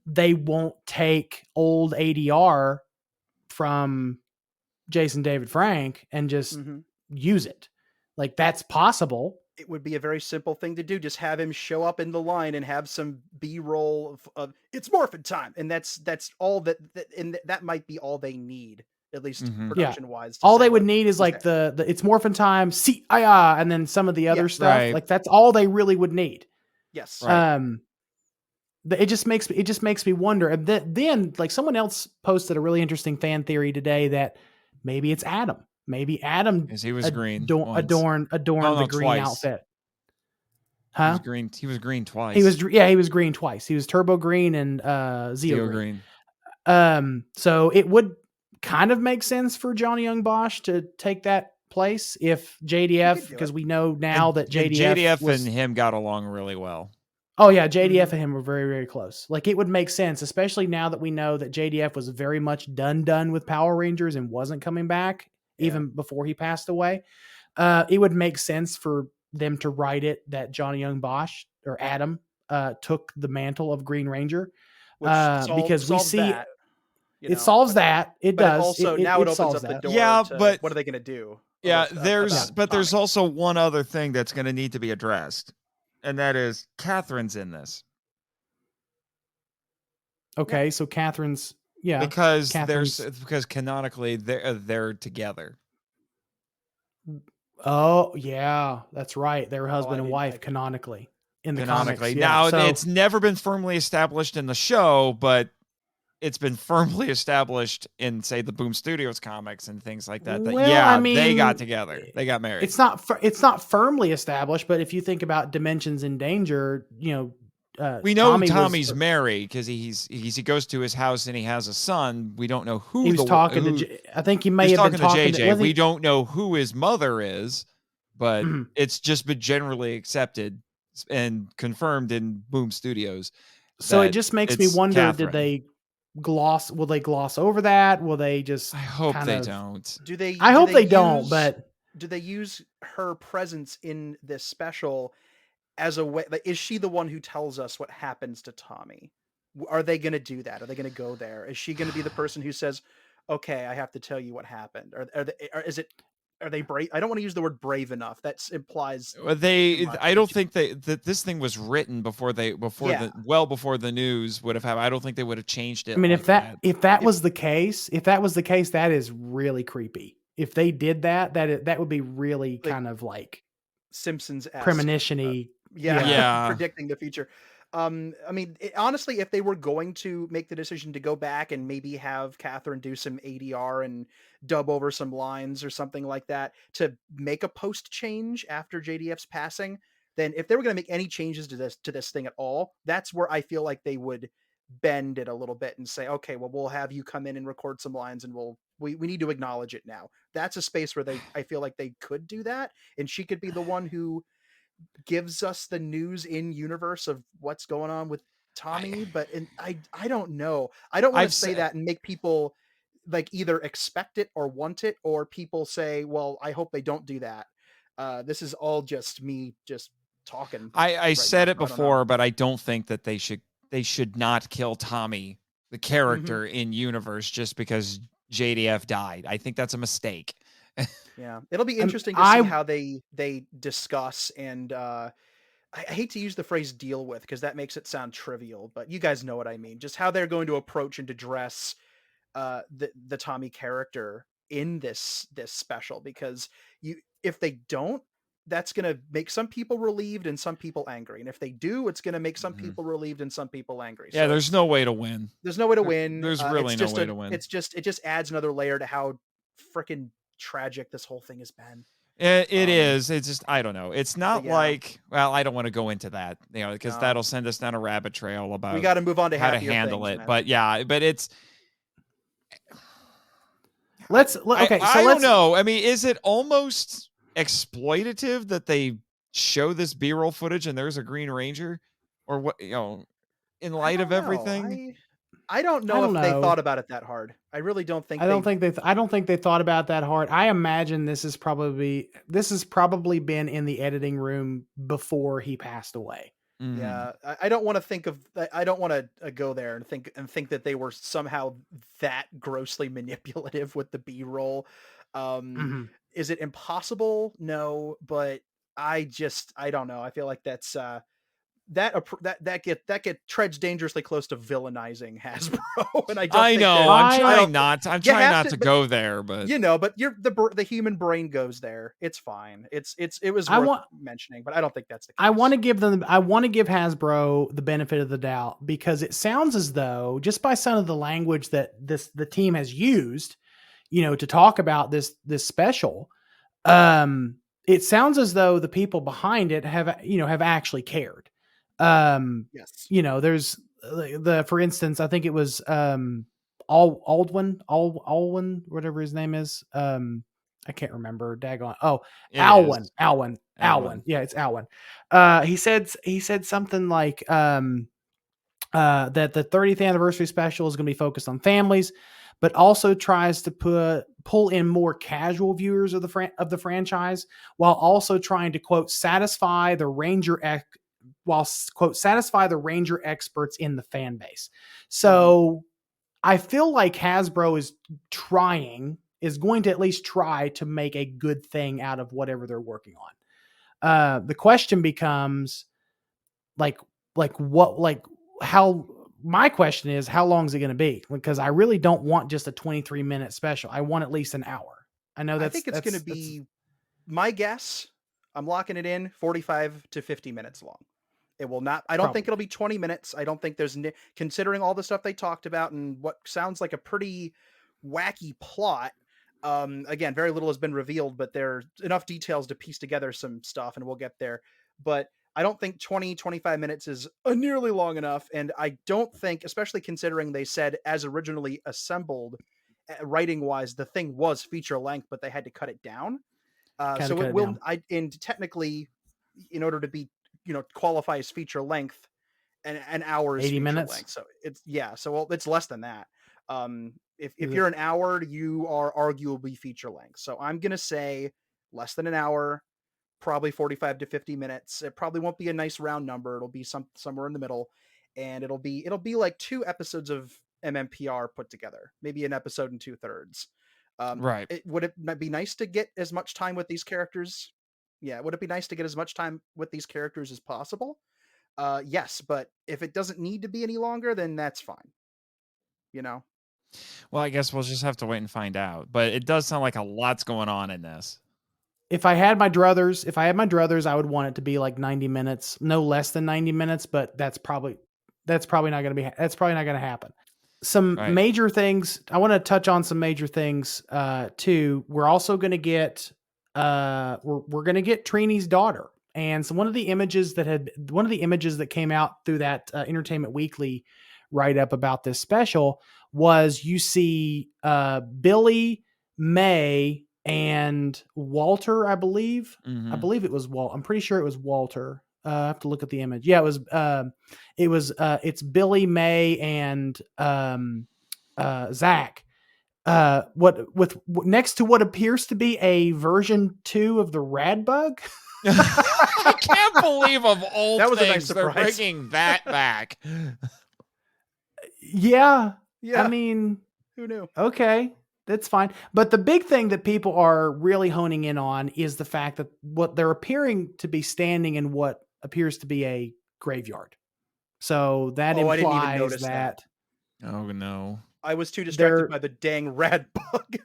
they won't take old ADR from Jason David Frank and just Mhm. use it. Like that's possible. It would be a very simple thing to do. Just have him show up in the line and have some B-roll of it's morphin time, and that's all and that might be all they need, at least Mhm. Yeah. production wise. To All say, they would look, need is he's like there. the it's morphin time, see and then some of the Yeah. other stuff. Right. Like that's all they really would need. Yes. Right. It just makes me wonder. And then like someone else posted a really interesting fan theory today that maybe it's Adam. Maybe Adam Because he was green once. adorned No, the green twice. outfit. He Huh? was green. He was green twice. He was green twice. He was turbo green and Zeo green. So it would kind of make sense for Johnny Young Bosch to take that place if JDF, because we know now that And JDF JDF was, and him got along really well. oh yeah, JDF and him were very, very close. Like it would make sense, especially now that we know that JDF was very much done with Power Rangers and wasn't coming back even before he passed away. It would make sense for them to write it that Johnny Young Bosch or Adam took the mantle of Green Ranger. Which Because we solves see that. it solves that. It But does. also It now it opens solves up the that. door Yeah, to but what are they going to do? Yeah, about there's Tommy? also one other thing that's going to need to be addressed, and that is Catherine's in this. Okay, so Catherine's because canonically they're together. Oh yeah, that's right. They were husband and wife canonically in the comics. Yeah. Now So it's never been firmly established in the show, but it's been firmly established in, say, the Boom Studios comics and things like that. They got together. They got married. It's not firmly established, but if you think about Dimensions in Danger, we know Tommy's married because he goes to his house and he has a son. We don't know who he was talking to. I think he may have been talking to JJ. We don't know who his mother is, but it's just been generally accepted and confirmed in Boom Studios. So it just makes me wonder: Catherine. Will they gloss over that? Will they just? I hope they don't. I hope they don't. But do they use her presence in this special as a way? Like, is she the one who tells us what happens to Tommy? Are they going to do that? Are they going to go there? Is she going to be the person who says, "Okay, I have to tell you what happened"? Are they brave? I don't want to use the word brave enough. That implies I don't think that this thing was written before the news would have happened. I don't think they would have changed it. I mean, if that was the case, that is really creepy. If they did that, that would be really kind of like Simpsons-esque, premonition-y. Predicting the future. I mean, honestly, if they were going to make the decision to go back and maybe have Catherine do some ADR and dub over some lines or something like that to make a post change after JDF's passing, then if they were going to make any changes to this thing at all, that's where I feel like they would bend it a little bit and say, okay, well, we'll have you come in and record some lines and we need to acknowledge it now. That's a space where I feel like they could do that. And she could be the one who gives us the news in universe of what's going on with Tommy, but I don't know. I don't want to say that and make people like either expect it or want it, or people say, well, I hope they don't do that. This is all just me just talking. I said it before, but I don't think that they should not kill Tommy, the character in universe, just because JDF died. I think that's a mistake. Yeah, it'll be interesting to see how they discuss and I hate to use the phrase deal with because that makes it sound trivial, but you guys know what I mean. Just how they're going to approach and address the Tommy character in this special, because if they don't, that's going to make some people relieved and some people angry. And if they do, it's going to make some people relieved and some people angry. Yeah, So there's no way to win. there's no way to win. There's really no way to win. It just adds another layer to how freaking tragic this whole thing has been. It is. It's just, I don't know. It's not yeah. like, well, I don't want to go into that, because that'll send us down a rabbit trail about we got to move on to how to happier handle things, it. man. But yeah, but it's. I don't know. I mean, is it almost exploitative that they show this B-roll footage and there's a Green Ranger, or what? In light of everything, I don't know if they thought about it that hard. I really don't think. I don't think they thought about that hard. I imagine this has probably been in the editing room before he passed away. Yeah, I don't want to think of. I don't want to go there and think that they were somehow that grossly manipulative with the B-roll. Is it impossible? No, but I don't know. I feel like that's that treads dangerously close to villainizing Hasbro, and I'm trying not to go there, but but the human brain goes there. It's fine. It was worth mentioning, but I don't think that's the case. I want to give Hasbro the benefit of the doubt, because it sounds as though, just by some of the language that the team has used, to talk about this special, it sounds as though the people behind it have actually cared. Yes. There's for instance, I think it was Alwyn, whatever his name is. I can't remember. Daggone. Oh, Alwyn. Yeah, it's Alwyn. He said something like that the 30th anniversary special is going to be focused on families, but also tries to pull in more casual viewers of the franchise, while also trying to quote satisfy the Ranger experts in the fan base. So I feel like Hasbro is going to at least try to make a good thing out of whatever they're working on. The question becomes my question is, how long is it going to be? Because I really don't want just a 23-minute special. I want at least an hour. I think it's going to be, my guess, I'm locking it in 45 to 50 minutes long. It will not. I don't think it'll be 20 minutes. I don't think considering all the stuff they talked about and what sounds like a pretty wacky plot. Again, very little has been revealed, but there's enough details to piece together some stuff, and we'll get there. But I don't think 25 minutes is nearly long enough. And I don't think, especially considering they said as originally assembled, writing wise, the thing was feature length, but they had to cut it down. So it will, and technically, in order to be, qualify as feature length, an hour is 80 minutes. Length. So it's less than that. If you're an hour, you are arguably feature length. So I'm going to say less than an hour, probably 45 to 50 minutes. It probably won't be a nice round number. It'll be somewhere in the middle, and it'll be like 2 episodes of MMPR put together, maybe an episode and 2/3. Right. Would it be nice to get as much time with these characters? Yeah. Would it be nice to get as much time with these characters as possible? Yes. But if it doesn't need to be any longer, then that's fine. Well, I guess we'll just have to wait and find out. But it does sound like a lot's going on in this. If I had my druthers, I would want it to be like 90 minutes, no less than 90 minutes, but that's probably not going to happen. Some major things. I want to touch on some major things too. We're also going to get we're going to get Trini's daughter. And so one of the images that came out through that Entertainment Weekly write-up about this special was, you see Billy, May, and Walter, I believe. Mm-hmm. I believe it was Walt. I'm pretty sure it was Walter. I have to look at the image. Yeah, it's Billy, May, and Zach. Next to what appears to be a version 2 of the Rad Bug. I can't believe of all that was things a nice they're surprise. bringing that back. Yeah. I mean, who knew? Okay, that's fine. But the big thing that people are really honing in on is the fact that what they're appearing to be standing in what appears to be a graveyard. So that implies I didn't even notice that. Oh no. I was too distracted by the dang Rad Bug.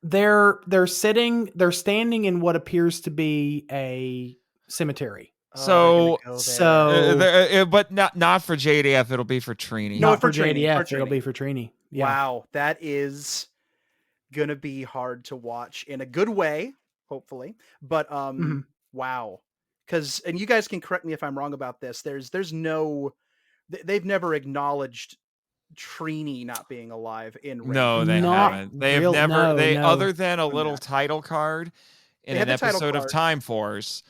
They're standing in what appears to be a cemetery. So, but not for JDF. It'll be for Trini. No, Not for for Trini, JDF. for It'll Trini. be for Trini. Yeah. Wow, that is gonna be hard to watch in a good way, hopefully. But wow, because and you guys can correct me if I'm wrong about this. There's no, they've never acknowledged Trini not being alive in Ramen. No, they Not haven't. They have real- never. no. Other than a little title card in They had an the title episode of card. Time Force,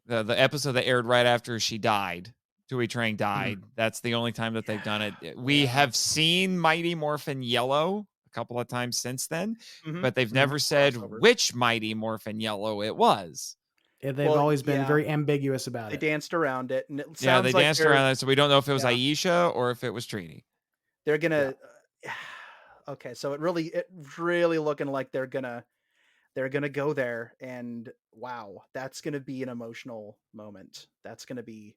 the episode that aired right after she died. Tui Trang died. That's the only time that they've done it. We have seen Mighty Morphin Yellow a couple of times since then, but they've never said which Mighty Morphin Yellow it was. Yeah, they've always been very ambiguous about it. They danced around it, and it sounds they like danced around it, so we don't know if it was Aisha or if it was Trini. They're gonna. Okay, so it really looking like they're gonna go there, and wow, that's gonna be an emotional moment. That's gonna be.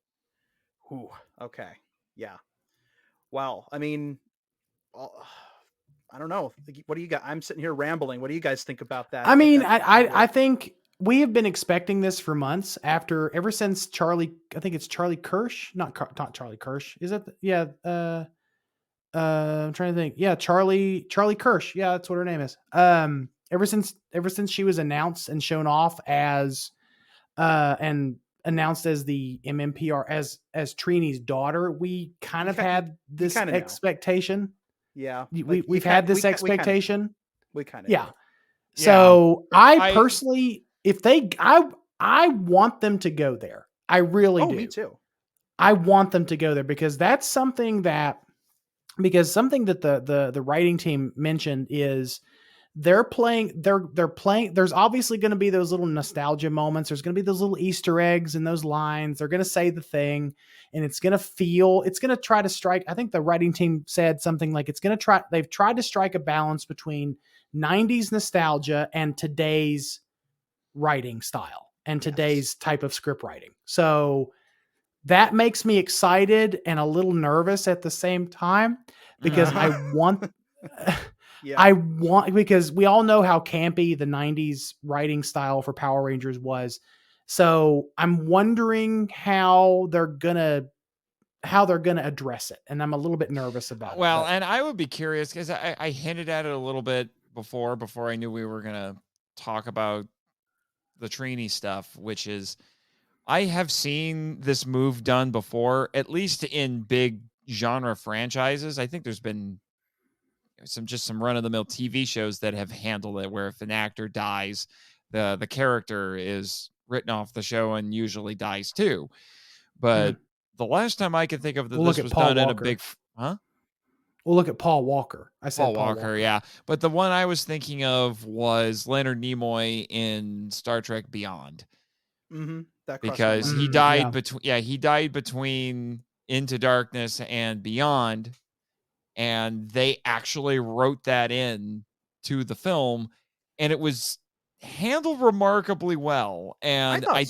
Ooh, okay. Yeah. Wow. I mean, I don't know. What do you guys? I'm sitting here rambling. What do you guys think about that? I mean, I think we have been expecting this for months ever since Charlie. I think it's Charlie Kirsch, not Charlie Kirsch. Is it? Yeah. I'm trying to think. Yeah, Charlie Kirsch. Yeah, that's what her name is. Ever since she was announced and shown off as, and announced as the MMPR as Trini's daughter, we kind of had this expectation. Yeah, we've had this expectation. We kind of yeah. So I personally, I want them to go there. I really do. Me too. I want them to go there because that's something that the writing team mentioned is they're playing, there's obviously going to be those little nostalgia moments. There's going to be those little Easter eggs and those lines. They're going to say the thing and it's going to try to strike. I think the writing team said something like they've tried to strike a balance between 90s nostalgia and today's writing style and today's type of script writing. So that makes me excited and a little nervous at the same time because because we all know how campy the 90s writing style for Power Rangers was. So I'm wondering how they're going to address it. And I'm a little bit nervous about it. Well, and I would be curious because I hinted at it a little bit before I knew we were going to talk about the Trini stuff, which is I have seen this move done before, at least in big genre franchises. I think there's been some run-of-the-mill TV shows that have handled it, where if an actor dies, the character is written off the show and usually dies too. But the last time I can think of that this was done in a big... Huh? We'll look at Paul Walker. I said Paul Walker, yeah. But the one I was thinking of was Leonard Nimoy in Star Trek Beyond. Because he died between Into Darkness and Beyond, and they actually wrote that in to the film, and it was handled remarkably well. And I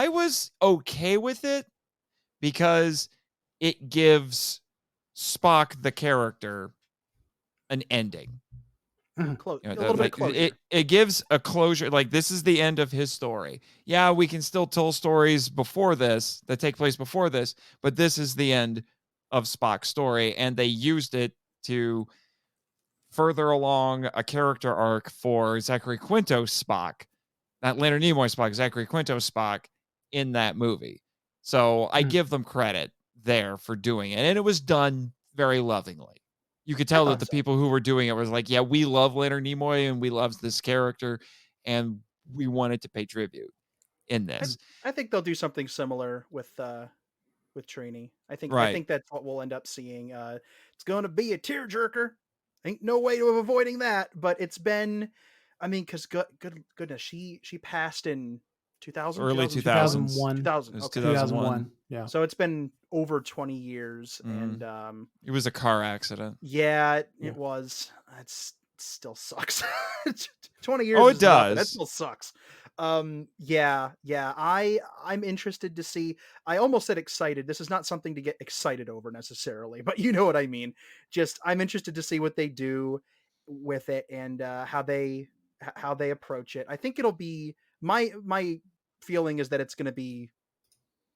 was okay with it because it gives Spock the character an ending. A little bit of closure. It gives a closure. Like, this is the end of his story. Yeah, we can still tell stories before this that take place before this, but this is the end of Spock's story. And they used it to further along a character arc for Zachary Quinto's Spock, not Leonard Nimoy Spock, Zachary Quinto's Spock in that movie. So I give them credit there for doing it. And it was done very lovingly. You could tell that the people who were doing it was like, yeah, we love Leonard Nimoy and we love this character and we wanted to pay tribute in this. I think they'll do something similar with Trini. I think that's what we'll end up seeing. It's going to be a tearjerker. Ain't no way of avoiding that, but it's been, I mean, because goodness, she passed in 2000? Early 2001. 2001. Yeah. So it's been over 20 years. And it was a car accident. Yeah, it was. It still sucks. 20 years. Oh, it does. That still sucks. Yeah. I'm interested to see. I almost said excited. This is not something to get excited over necessarily, but you know what I mean. Just I'm interested to see what they do with it and how they how they approach it. I think it'll be my feeling is that it's going to be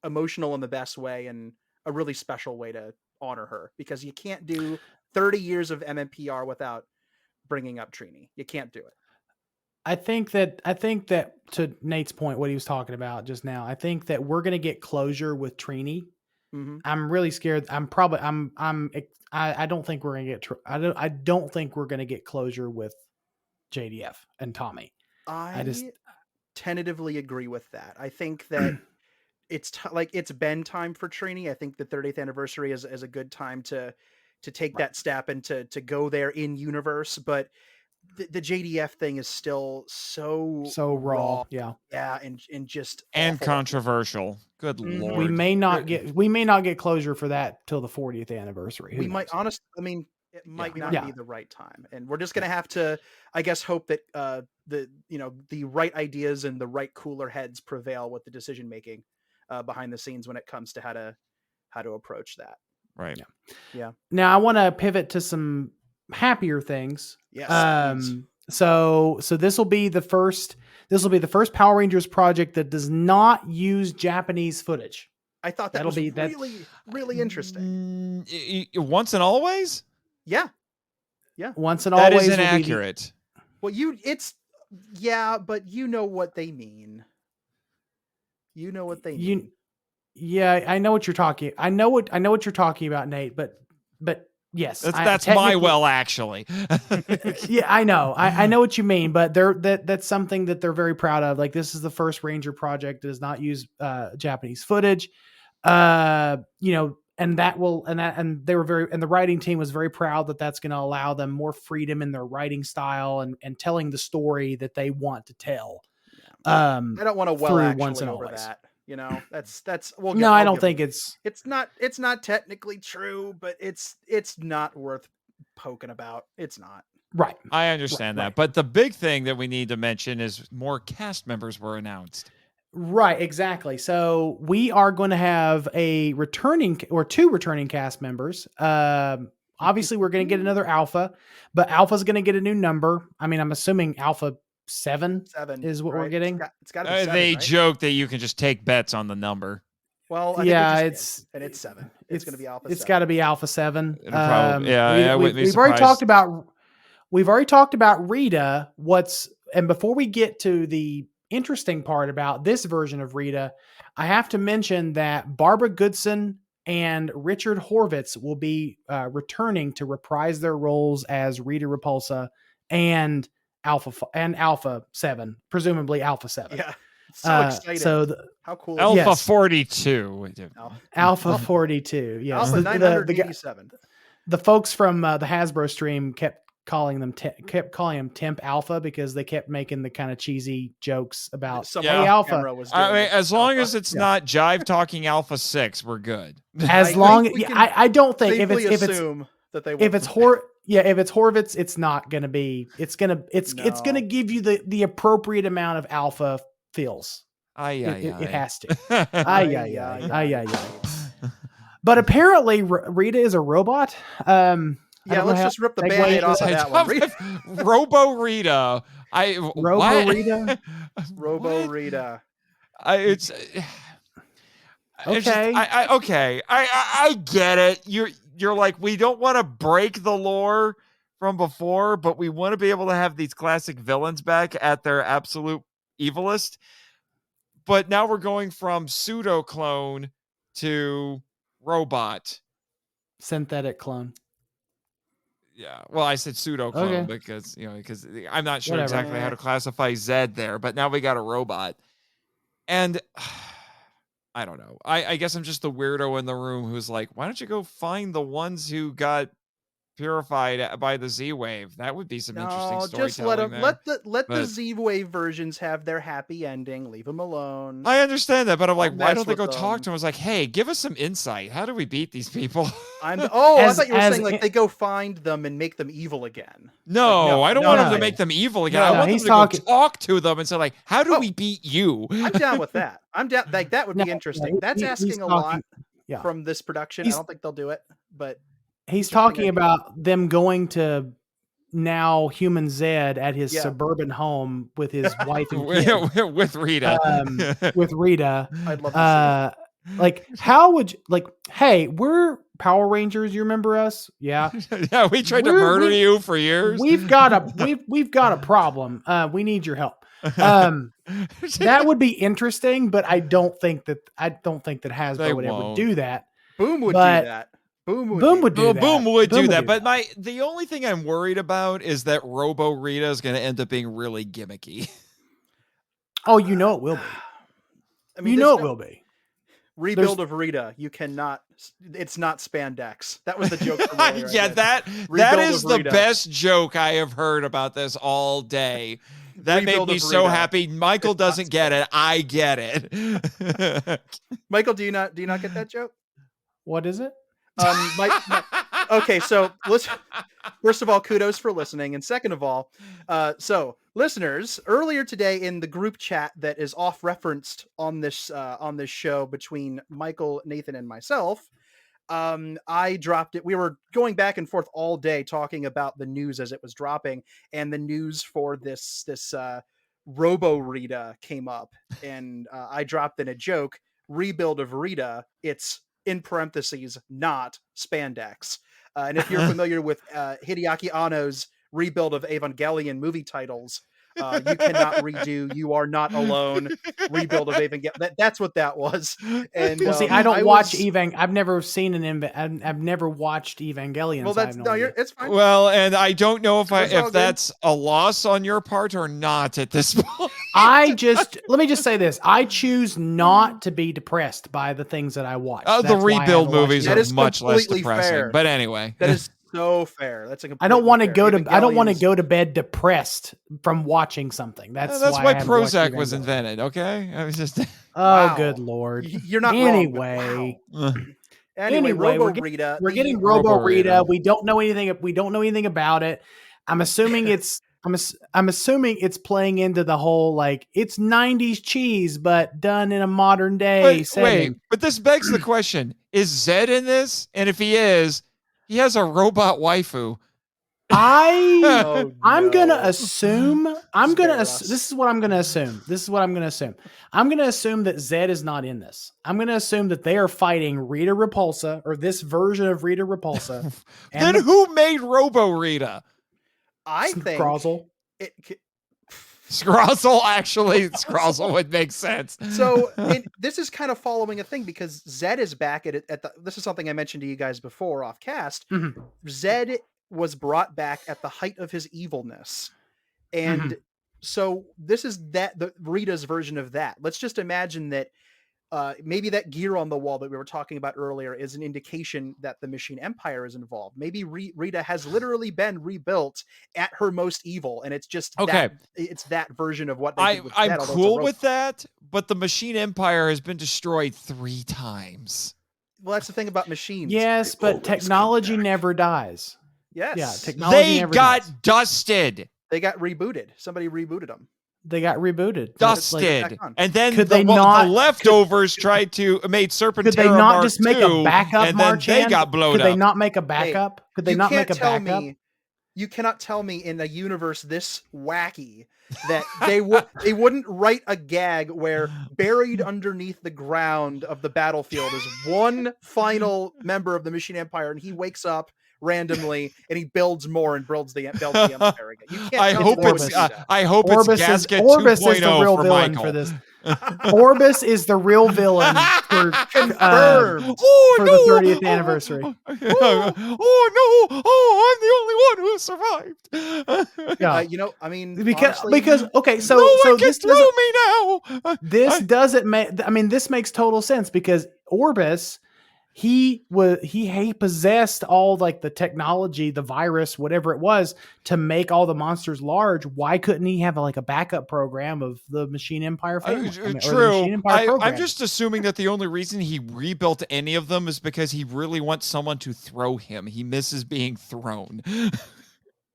emotional in the best way and a really special way to honor her, because you can't do 30 years of MMPR without bringing up Trini. You can't do it. I think that to Nate's point, what he was talking about just now, I think that we're going to get closure with Trini. Mm-hmm. I'm really scared. I don't think we're going to get, I don't think we're going to get closure with JDF and Tommy. I just tentatively agree with that. I think that it's been time for Trini. I think the 30th anniversary is a good time to take that step and to go there in universe. But the JDF thing is still so raw. Yeah. And just and awful. Controversial. Good Lord. We may not get closure for that till the 40th anniversary. It might not be the right time, and we're just gonna have to, I guess, hope that the right ideas and the right cooler heads prevail with the decision making behind the scenes when it comes to how to approach that. Right. Yeah. Now I want to pivot to some happier things. Yes. So this will be the first Power Rangers project that does not use Japanese footage. I thought that was really interesting. Once and always? Yeah. Once and that always. That is inaccurate. But you know what they mean. You know what they mean. Yeah, I know what you're talking. I know what you're talking about, Nate. But yes, that's my well, actually. Yeah, I know. I know what you mean, but that's something that they're very proud of. Like, this is the first Ranger project that does not use Japanese footage. And they were and the writing team was very proud that that's going to allow them more freedom in their writing style and telling the story that they want to tell. I don't want to actually over that. That's well. No, I don't think it's not technically true, but it's not worth poking about. It's not. Right. I understand that. Right. But the big thing that we need to mention is more cast members were announced. Right, exactly. So we are going to have two returning cast members. Obviously we're going to get another Alpha, but Alpha's going to get a new number. I mean, I'm assuming Alpha 7 is what we're getting. It's got to be 7, they joke that you can just take bets on the number. Well, I think it's 7. It's going to be Alpha 7. It's got to be Alpha 7. We've already talked about Rita. And before we get to the interesting part about this version of Rita, I have to mention that Barbara Goodson and Richard Horvitz will be returning to reprise their roles as Rita Repulsa and Alpha 7, presumably Alpha 7. Yeah. So exciting. How cool. Alpha 42. Alpha 42. Yes. Alpha 987. The folks from the Hasbro stream kept calling him Temp Alpha because they kept making the kind of cheesy jokes about hey, Alpha. I mean, as long as it's not jive talking Alpha 6, we're good. As long I don't think if it's Horvitz, it's not going to be. It's gonna give you the appropriate amount of Alpha feels. It has to. But apparently Rita is a robot. Let's just rip the Band-Aid off of that one. Robo Rita. Robo Rita. It's okay. I get it. You're like, we don't want to break the lore from before, but we want to be able to have these classic villains back at their absolute evilest. But now we're going from pseudo clone to robot. Synthetic clone. Yeah. Well, I said pseudo clone because I'm not sure exactly how to classify Zed there, but now we got a robot. And I don't know. I guess I'm just the weirdo in the room who's like, why don't you go find the ones who got purified by the Z-Wave? That would be some interesting storytelling. Just let the Z-Wave versions have their happy ending. Leave them alone. I understand that, but I'm like, why don't they go talk to him? I was like, hey, give us some insight. How do we beat these people? I thought you were saying like they go find them and make them evil again. No, I don't want them to make them evil again. I want them to go talk to them and say like, how do we beat you? I'm down with that. I'm down. Like that would be interesting. That's asking a lot from this production. I don't think they'll do it, but he's talking about them going to now human Zed at his suburban home with his wife and kid. with Rita. With Rita. I'd love to see. Like, how would you, like, hey, we're Power Rangers, you remember us? Yeah. Yeah, we tried to murder you for years. We've got a problem. We need your help. That would be interesting, but I don't think that Hasbro would ever do that. Boom would do that. Boom would do that. But the only thing I'm worried about is that Robo Rita is going to end up being really gimmicky. Oh, you know it will be. I mean, it will be. Rebuild of Rita. You cannot. It's not spandex. That was the joke. From earlier, yeah, that is the best joke I have heard about this all day. That made me so happy. Michael doesn't get it. I get it. Michael, do you not get that joke? What is it? Okay, so first of all, kudos for listening, and second of all, so listeners, earlier today in the group chat that is off referenced on this show between Michael, Nathan, and myself, I dropped it. We were going back and forth all day talking about the news as it was dropping, and the news for this Robo Rita came up, and I dropped in a joke, rebuild of Rita. It's in parentheses, not spandex. And if you're familiar with Hideaki Anno's rebuild of Evangelion movie titles, you cannot redo You Are Not Alone, rebuild of Evangelion. That's what that was. And well, see, I don't watch I've never seen I've never watched Evangelion. Well, that's it's fine. Well, and I don't know if that's a loss on your part or not at this point. Let me just say this. I choose not to be depressed by the things that I watch. Oh, the rebuild movies are much less depressing. Fair. But anyway. That is so fair. That's I don't want to go to bed depressed from watching something. That's why Prozac was invented. Okay, I was just. Oh, good Lord! You're not anyway. Wrong. Anyway, we're getting Robo Rita. We don't know anything about it. I'm assuming it's. I'm assuming it's playing into the whole like it's 90s cheese, but done in a modern day setting. Wait, but this begs the question: is Zed in this? And if he is, he has a robot waifu. I'm gonna assume. This is what I'm gonna assume. I'm gonna assume that Zed is not in this. I'm gonna assume that they are fighting Rita Repulsa, or this version of Rita Repulsa. Then who made Robo Rita? I think Scrozzle. Scrozzle, actually, Scrozzle would make sense. So this is kind of following a thing because Zed is back at the. This is something I mentioned to you guys before off cast. Mm-hmm. Zed was brought back at the height of his evilness, and so this is the Rita's version of that. Let's just imagine that. Maybe that gear on the wall that we were talking about earlier is an indication that the Machine Empire is involved. Maybe Rita has literally been rebuilt at her most evil, and it's just it's that version of what they did with Zed, I'm cool with that, but the Machine Empire has been destroyed 3 times. Well, that's the thing about machines. Yes, but technology never dies. Yes. Yeah, technology never dies. They got dusted. They got rebooted. Somebody rebooted them. They got rebooted, dusted, and then the leftovers tried to made Serpentera. Could they not just make a backup? And then they got blown up. Could they not make a backup? Could they not make a backup? You cannot tell me in a universe this wacky that they wouldn't write a gag where buried underneath the ground of the battlefield is one final member of the Machine Empire, and he wakes up randomly and he builds more and builds the Empire again. You can't I hope it's Gasket Orbis 2.0 is the real for villain Michael. for this. Orbis is the real villain for confirmed for the 30th anniversary. I'm the only one who survived. Yeah, I mean, because okay, so no one can this throw me now. This doesn't make. I mean, this makes total sense because Orbis. He possessed all like the technology, the virus, whatever it was, to make all the monsters large. Why couldn't he have a backup program of the Machine Empire family? True. I'm just assuming that the only reason he rebuilt any of them is because he really wants someone to throw him. He misses being thrown.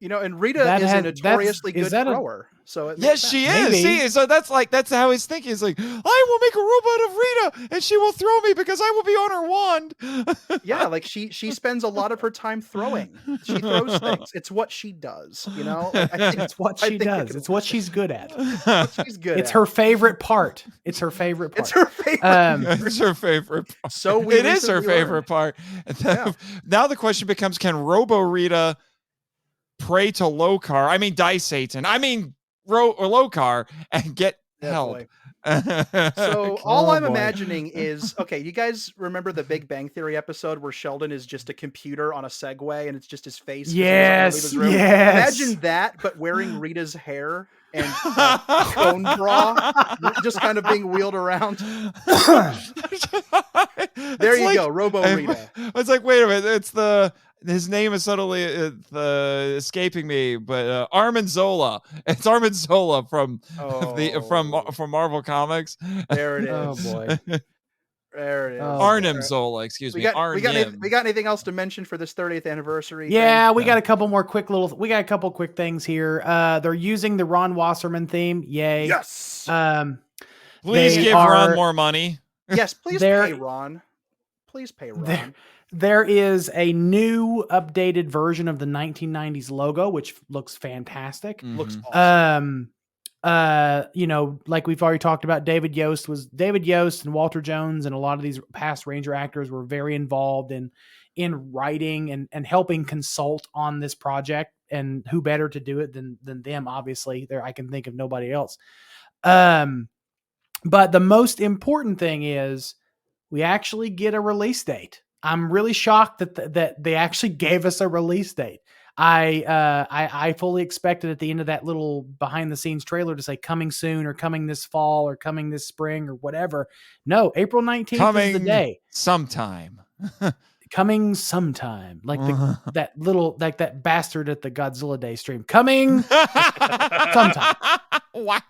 And Rita That is a has- notoriously is good that a- thrower. So it Yes, makes she sense. is. Maybe. See, so that's how he's thinking. He's like, I will make a robot of Rita, and she will throw me because I will be on her wand. Yeah, like she spends a lot of her time throwing. She throws things. It's what she does. Like, I think It's what I she think does. It's what she's good at. what she's good It's at. her favorite part. It's her favorite part. It's her favorite. It's her favorite part. So we it is her recently favorite part. Yeah. Now the question becomes: can Robo Rita pray to Lokar? I mean, Die Satan. I mean, Lokar and get help. Boy. So all I'm boy. imagining is, okay, you guys remember the Big Bang Theory episode where Sheldon is just a computer on a Segway and it's just his face? 'cause he doesn't wanna leave his room? Yes. Imagine that, but wearing Rita's hair and cone bra, just kind of being wheeled around. There you go, Robo Rita. It's like, wait a minute, his name is suddenly escaping me, but Armin Zola. It's Armin Zola from from Marvel Comics. There it is. Oh boy. There it is. Arnim Zola, excuse me. We got anything else to mention for this 30th anniversary? Yeah, thing? we got a couple more we got a couple quick things here. They're using the Ron Wasserman theme. Yay. Yes. Please give Ron more money. Yes, please pay Ron. Please pay Ron. There is a new updated version of the 1990s logo, which looks fantastic. Looks awesome. Like we've already talked about, David Yost and Walter Jones and a lot of these past Ranger actors were very involved in writing and helping consult on this project, and who better to do it than them, obviously. I can think of nobody else. But the most important thing is we actually get a release date. I'm really shocked that they actually gave us a release date. I fully expected at the end of that little behind the scenes trailer to say coming soon or coming this fall or coming this spring or whatever. No, April 19th is the day. Sometime. Coming sometime. Like that bastard at the Godzilla Day stream. Coming sometime. Wow.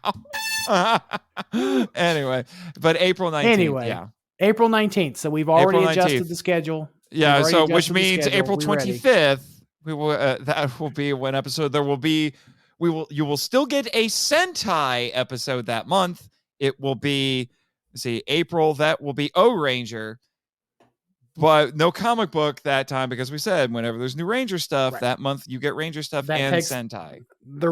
Anyway, but April 19th. Yeah. April 19th. So we've already adjusted the schedule. Yeah. So which means April 25th, we will, that will be one episode. You will still get a Sentai episode that month. It will be, April. That will be O Ranger, but no comic book that time, because we said whenever there's new Ranger stuff that month, you get Ranger stuff and Sentai. The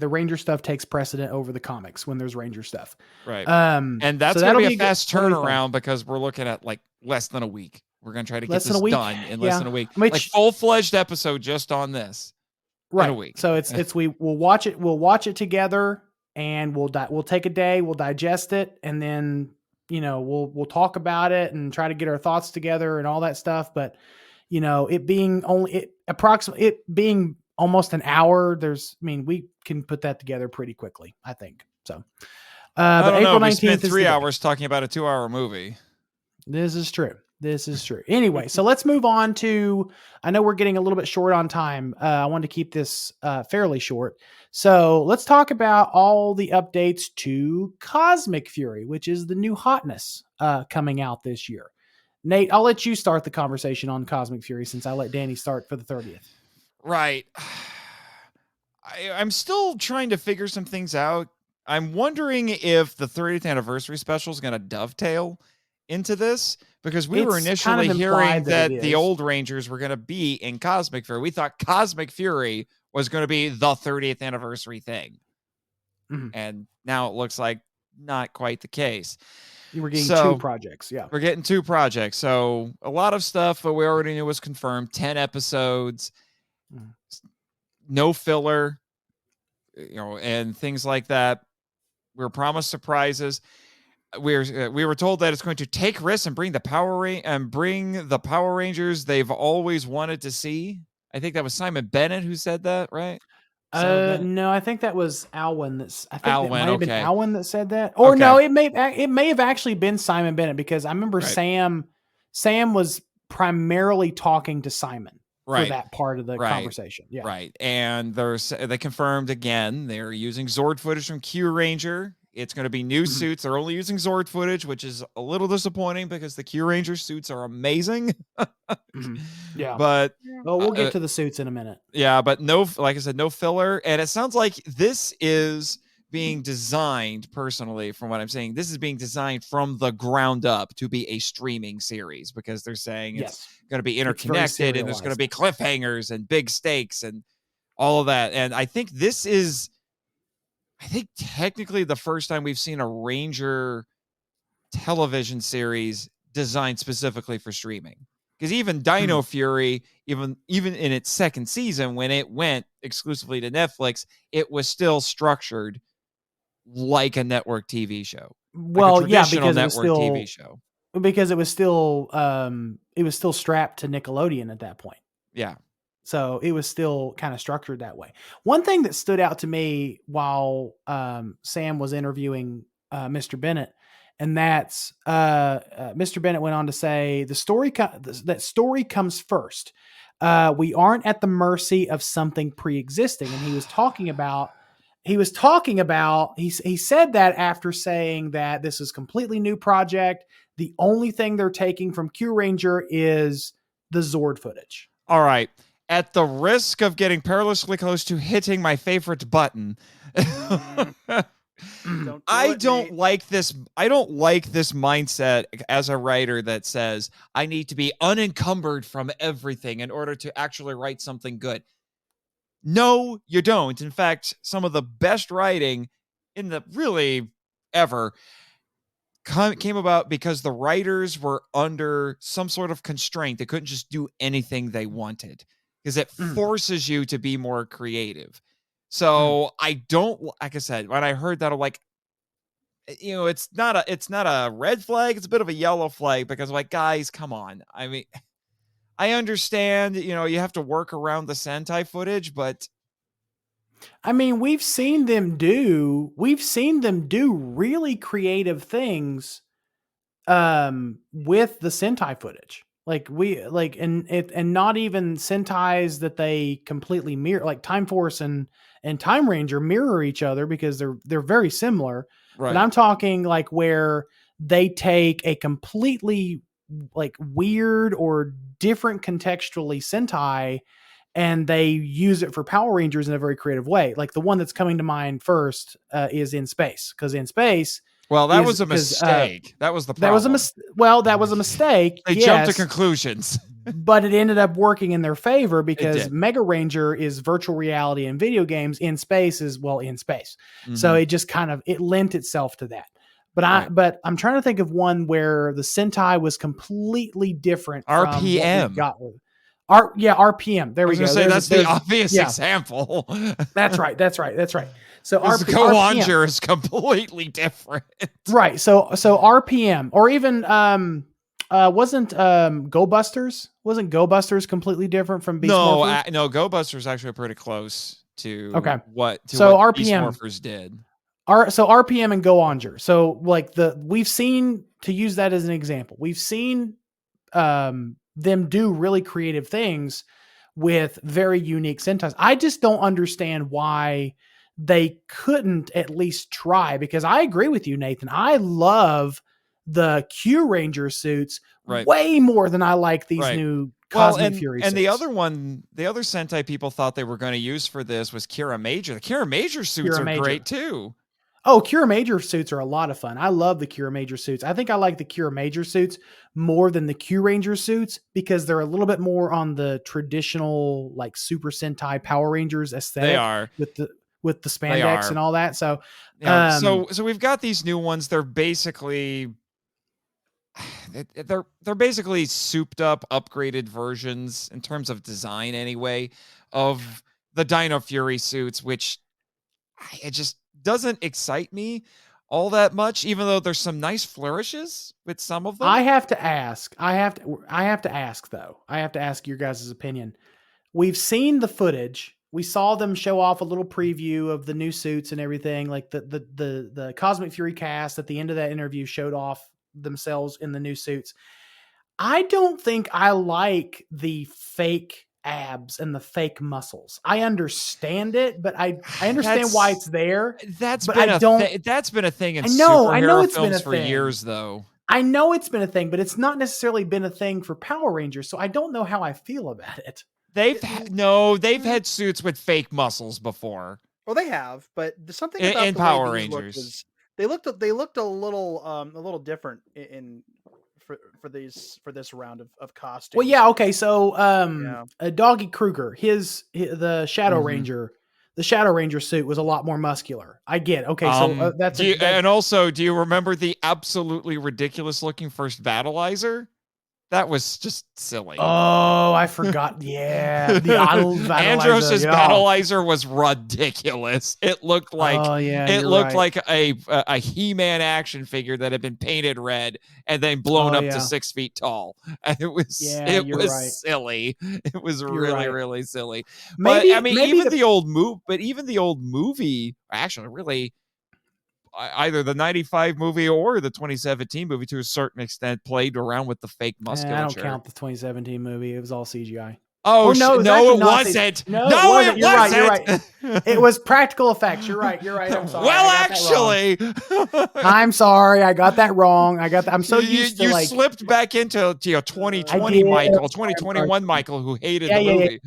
Ranger stuff takes precedent over the comics when there's Ranger stuff. Right. And that's going to be a fast turnaround because we're looking at like less than a week. We're going to try to get this done in less than a week. Like full-fledged episode just on this. Right. In a week. So we'll watch it together, and we'll take a day, we'll digest it, and then we'll talk about it and try to get our thoughts together and all that stuff. But it being almost an hour, we can put that together pretty quickly, I think. So but April 19th, we spent 3 hours talking about a 2-hour movie. This is true. Anyway, so let's move on to, I know we're getting a little bit short on time. I wanted to keep this fairly short. So let's talk about all the updates to Cosmic Fury, which is the new hotness coming out this year. Nate, I'll let you start the conversation on Cosmic Fury since I let Danny start for the 30th. Right. I'm still trying to figure some things out. I'm wondering if the 30th anniversary special is going to dovetail into this, because we were initially hearing that the old Rangers were going to be in Cosmic Fury. We thought Cosmic Fury was going to be the 30th anniversary thing. Mm-hmm. And now it looks like not quite the case. You were getting 2 projects. Yeah. We're getting 2 projects. So a lot of stuff that we already knew was confirmed. 10 episodes, no filler, and things like that. We were promised surprises. We were told that it's going to take risks and bring the Power Rangers they've always wanted to see. I think that was Simon Bennett who said that, right? No, I think that was Alwyn. Been Alwyn that said that. Or no, it may have actually been Simon Bennett, because I remember Sam was primarily talking to Simon for that part of the conversation. Yeah. Right. And they confirmed again they're using Zord footage from Q Ranger It's going to be new Mhm. suits. They're only using Zord footage, which is a little disappointing because the Q Ranger suits are amazing. Mhm. Yeah. But Well, we'll get to the suits in a minute. yeah, but no, like I said, no filler. And it sounds like this is being designed, personally, from what I'm saying, this is being designed from the ground up to be a streaming series, because they're saying it's Yes. going to be It's very interconnected and there's going to be cliffhangers and big stakes and all of that. And I think this is, technically the first time we've seen a Ranger television series designed specifically for streaming. Because even Dino Fury, even in its second season, when it went exclusively to Netflix, it was still structured like a network TV show. Well, like a yeah, traditional because it was network still TV show. because it was still strapped to Nickelodeon at that point. Yeah. So it was still kind of structured that way. One thing that stood out to me while Sam was interviewing Mr. Bennett, and that's Mr. Bennett went on to say that story comes first. We aren't at the mercy of something pre-existing, and he said that after saying that this is a completely new project. The only thing they're taking from Q Ranger is the Zord footage. All right. At the risk of getting perilously close to hitting my favorite button, I don't like this mindset as a writer that says I need to be unencumbered from everything in order to actually write something good. No, you don't. In fact, some of the best writing in the really ever came about because the writers were under some sort of constraint. They couldn't just do anything they wanted, because it forces you to be more creative. So I don't, like I said, when I heard that, I'm like, it's not a red flag. It's a bit of a yellow flag, because like, guys, come on. I mean, I understand, you have to work around the Sentai footage, but I mean, we've seen them do really creative things with the Sentai footage. And not even Sentais that they completely mirror, like Time Force and Time Ranger mirror each other because they're very similar. right. But I'm talking like where they take a completely like weird or different contextually Sentai and they use it for Power Rangers in a very creative way. Like the one that's coming to mind first is In Space, because In Space, well, that was a mistake. That was the problem. That was a mistake. They jumped to conclusions. But it ended up working in their favor because Mega Ranger is virtual reality and video games. In Space is In space. Mm-hmm. So it just it lent itself to that. But I'm trying to think of one where the Sentai was completely different. RPM. RPM. There we go. That's the obvious example. That's right. So RPM is completely different. Right. So RPM, or even wasn't Go Busters? Wasn't Go Busters completely different from Beast Morphers? No, Go Busters actually pretty close to what Beast Morphers did. So RPM and Go Onger. So like we've seen, to use that as an example, we've seen them do really creative things with very unique Sentais. I just don't understand why they couldn't at least try, because I agree with you, Nathan. I love the Q Ranger suits way more than I like these new Cosmic Fury suits. And the other Sentai people thought they were going to use for this was Kira Major. The Kira Major suits are great too. Oh, Kira Major suits are a lot of fun. I love the Kira Major suits. I think I like the Kira Major suits more than the Q Ranger suits because they're a little bit more on the traditional like Super Sentai Power Rangers aesthetic. They are with the spandex and all that. So, so we've got these new ones. They're basically souped up, upgraded versions in terms of design, anyway, of the Dino Fury suits, which it just doesn't excite me all that much, even though there's some nice flourishes with some of them. I have to ask your guys' opinion. We've seen the footage. We saw them show off a little preview of the new suits and everything. Like the Cosmic Fury cast at the end of that interview showed off themselves in the new suits. I don't think I like the fake abs and the fake muscles. I understand it, but I understand why it's there. That's but been I don't. that's been a thing in I know superhero it's been films a for thing. years, though. I know it's been a thing, but it's not necessarily been a thing for Power Rangers, so I don't know how I feel about it. They've had suits with fake muscles before. Well, they have, but something about in the Power way these Rangers. was they looked a little different for this round of costumes. Well, yeah, okay, so Doggy Kruger, the Shadow Ranger. The Shadow Ranger suit was a lot more muscular. I get. Okay, so and also, do you remember the absolutely ridiculous looking first Battleizer? That was just silly. Oh, I forgot. Yeah, the Andros's Battleizer was ridiculous. It looked like like a He-Man action figure that had been painted red and then blown up to 6 feet tall. It was silly. It was really silly. Maybe, but I mean, even the old movie, actually, really. Either the 95 movie or the 2017 movie to a certain extent played around with the fake musculature. I don't count the 2017 movie. It was all CGI. Oh, no, it wasn't. No, it wasn't. You're right. It was practical effects. You're right. I'm sorry. Well, actually, I'm sorry. I got that wrong. I'm so used to you slipped back into 2020 Michael, 2021 Michael, who hated the movie.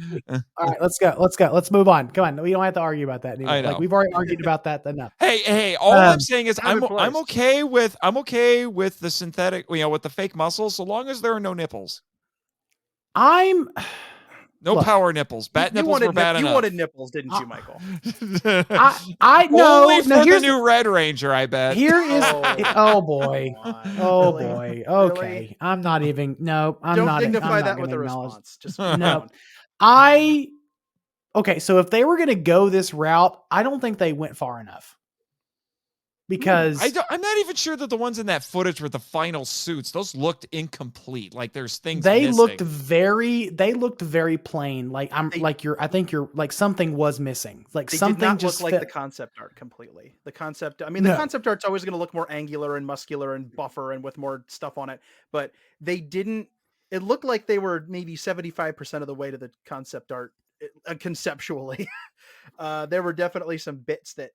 All right, let's go. Let's move on. Come on. We don't have to argue about that anymore. I know. Like, we've already argued about that enough. Hey, all I'm saying is I'm okay with the synthetic, with the fake muscles, so long as there are no nipples. No power nipples. Nipples were bad enough. You wanted nipples, didn't you, Michael? I know. Only for the new Red Ranger, I bet. Here is. Oh boy. Oh boy. Okay. Really? I'm not even. No, I'm Don't not. Don't dignify that with a response. Just no. Okay. So if they were going to go this route, I don't think they went far enough. Because I'm not even sure that the ones in that footage were the final suits. Those looked incomplete. Like there's things they missing. looked very plain. Like I think you're like something was missing. Like something did not just look like the concept art completely. The concept art's always going to look more angular and muscular and buffer and with more stuff on it. But they didn't. It looked like they were maybe 75% of the way to the concept art conceptually. There were definitely some bits that.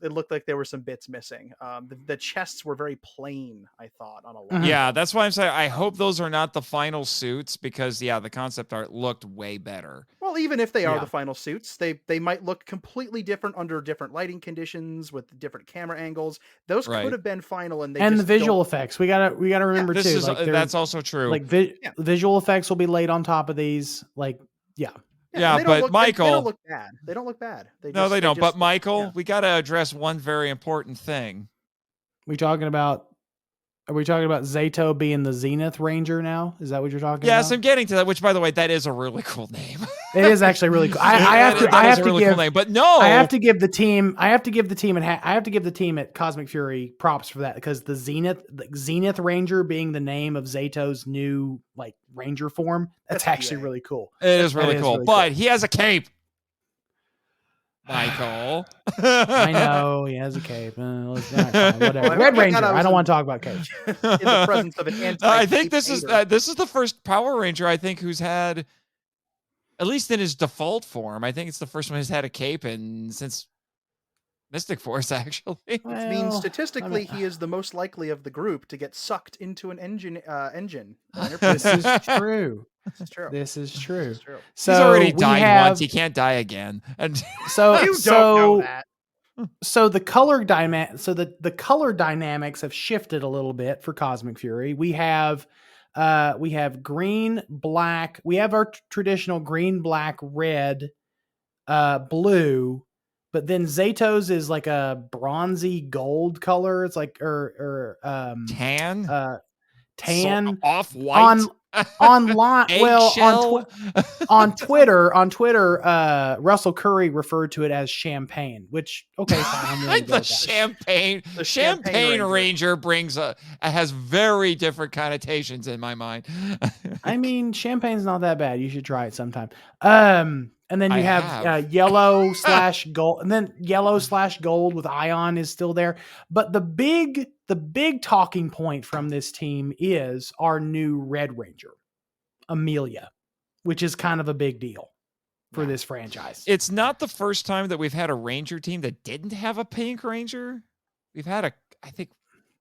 It looked like there were some bits missing. The chests were very plain, I thought, on a lot. Yeah, that's why I'm saying I hope those are not the final suits because the concept art looked way better. Well, even if they are the final suits, they might look completely different under different lighting conditions with different camera angles. Those could have been final, and the visual effects. We gotta remember too. That's also true. Like visual effects will be laid on top of these. Like but Michael, they don't look bad. They don't look bad. They don't. But Michael, we got to address one very important thing. Are we talking about Zato being the Zenith Ranger now? Is that what you're talking about? Yes, I'm getting to that. Which, by the way, that is a really cool name. It is actually really cool. I have to give cool name, but no, I have to give the team at Cosmic Fury props for that because the Zenith Ranger being the name of Zato's new Ranger form. That's actually really cool. It is really cool, but he has a cape. Michael. I know he has a cape. Whatever. Red Ranger. I don't want to talk about capes. In the presence of an I think this is the first Power Ranger I think who's had, at least in his default form. I think it's the first one who's had a cape since Mystic Force. Actually, I mean, statistically, he is the most likely of the group to get sucked into an engine. This is true. This is true. So he's already died once. He can't die again. And so you don't know that. So the color dynamics have shifted a little bit for Cosmic Fury. We have green, black. We have our traditional green, black, red, blue. But then Zato's is like a bronzy gold color. It's like tan, tan, off white. Online, on Twitter, Russell Curry referred to it as champagne, which fine. The champagne Ranger has very different connotations in my mind. I mean, champagne's not that bad. You should try it sometime. And then you have yellow / gold, and then yellow / gold with Ion is still there. But the big talking point from this team is our new Red Ranger, Amelia. which is kind of a big deal for this franchise. It's not the first time that we've had a Ranger team that didn't have a Pink Ranger. We've had I think,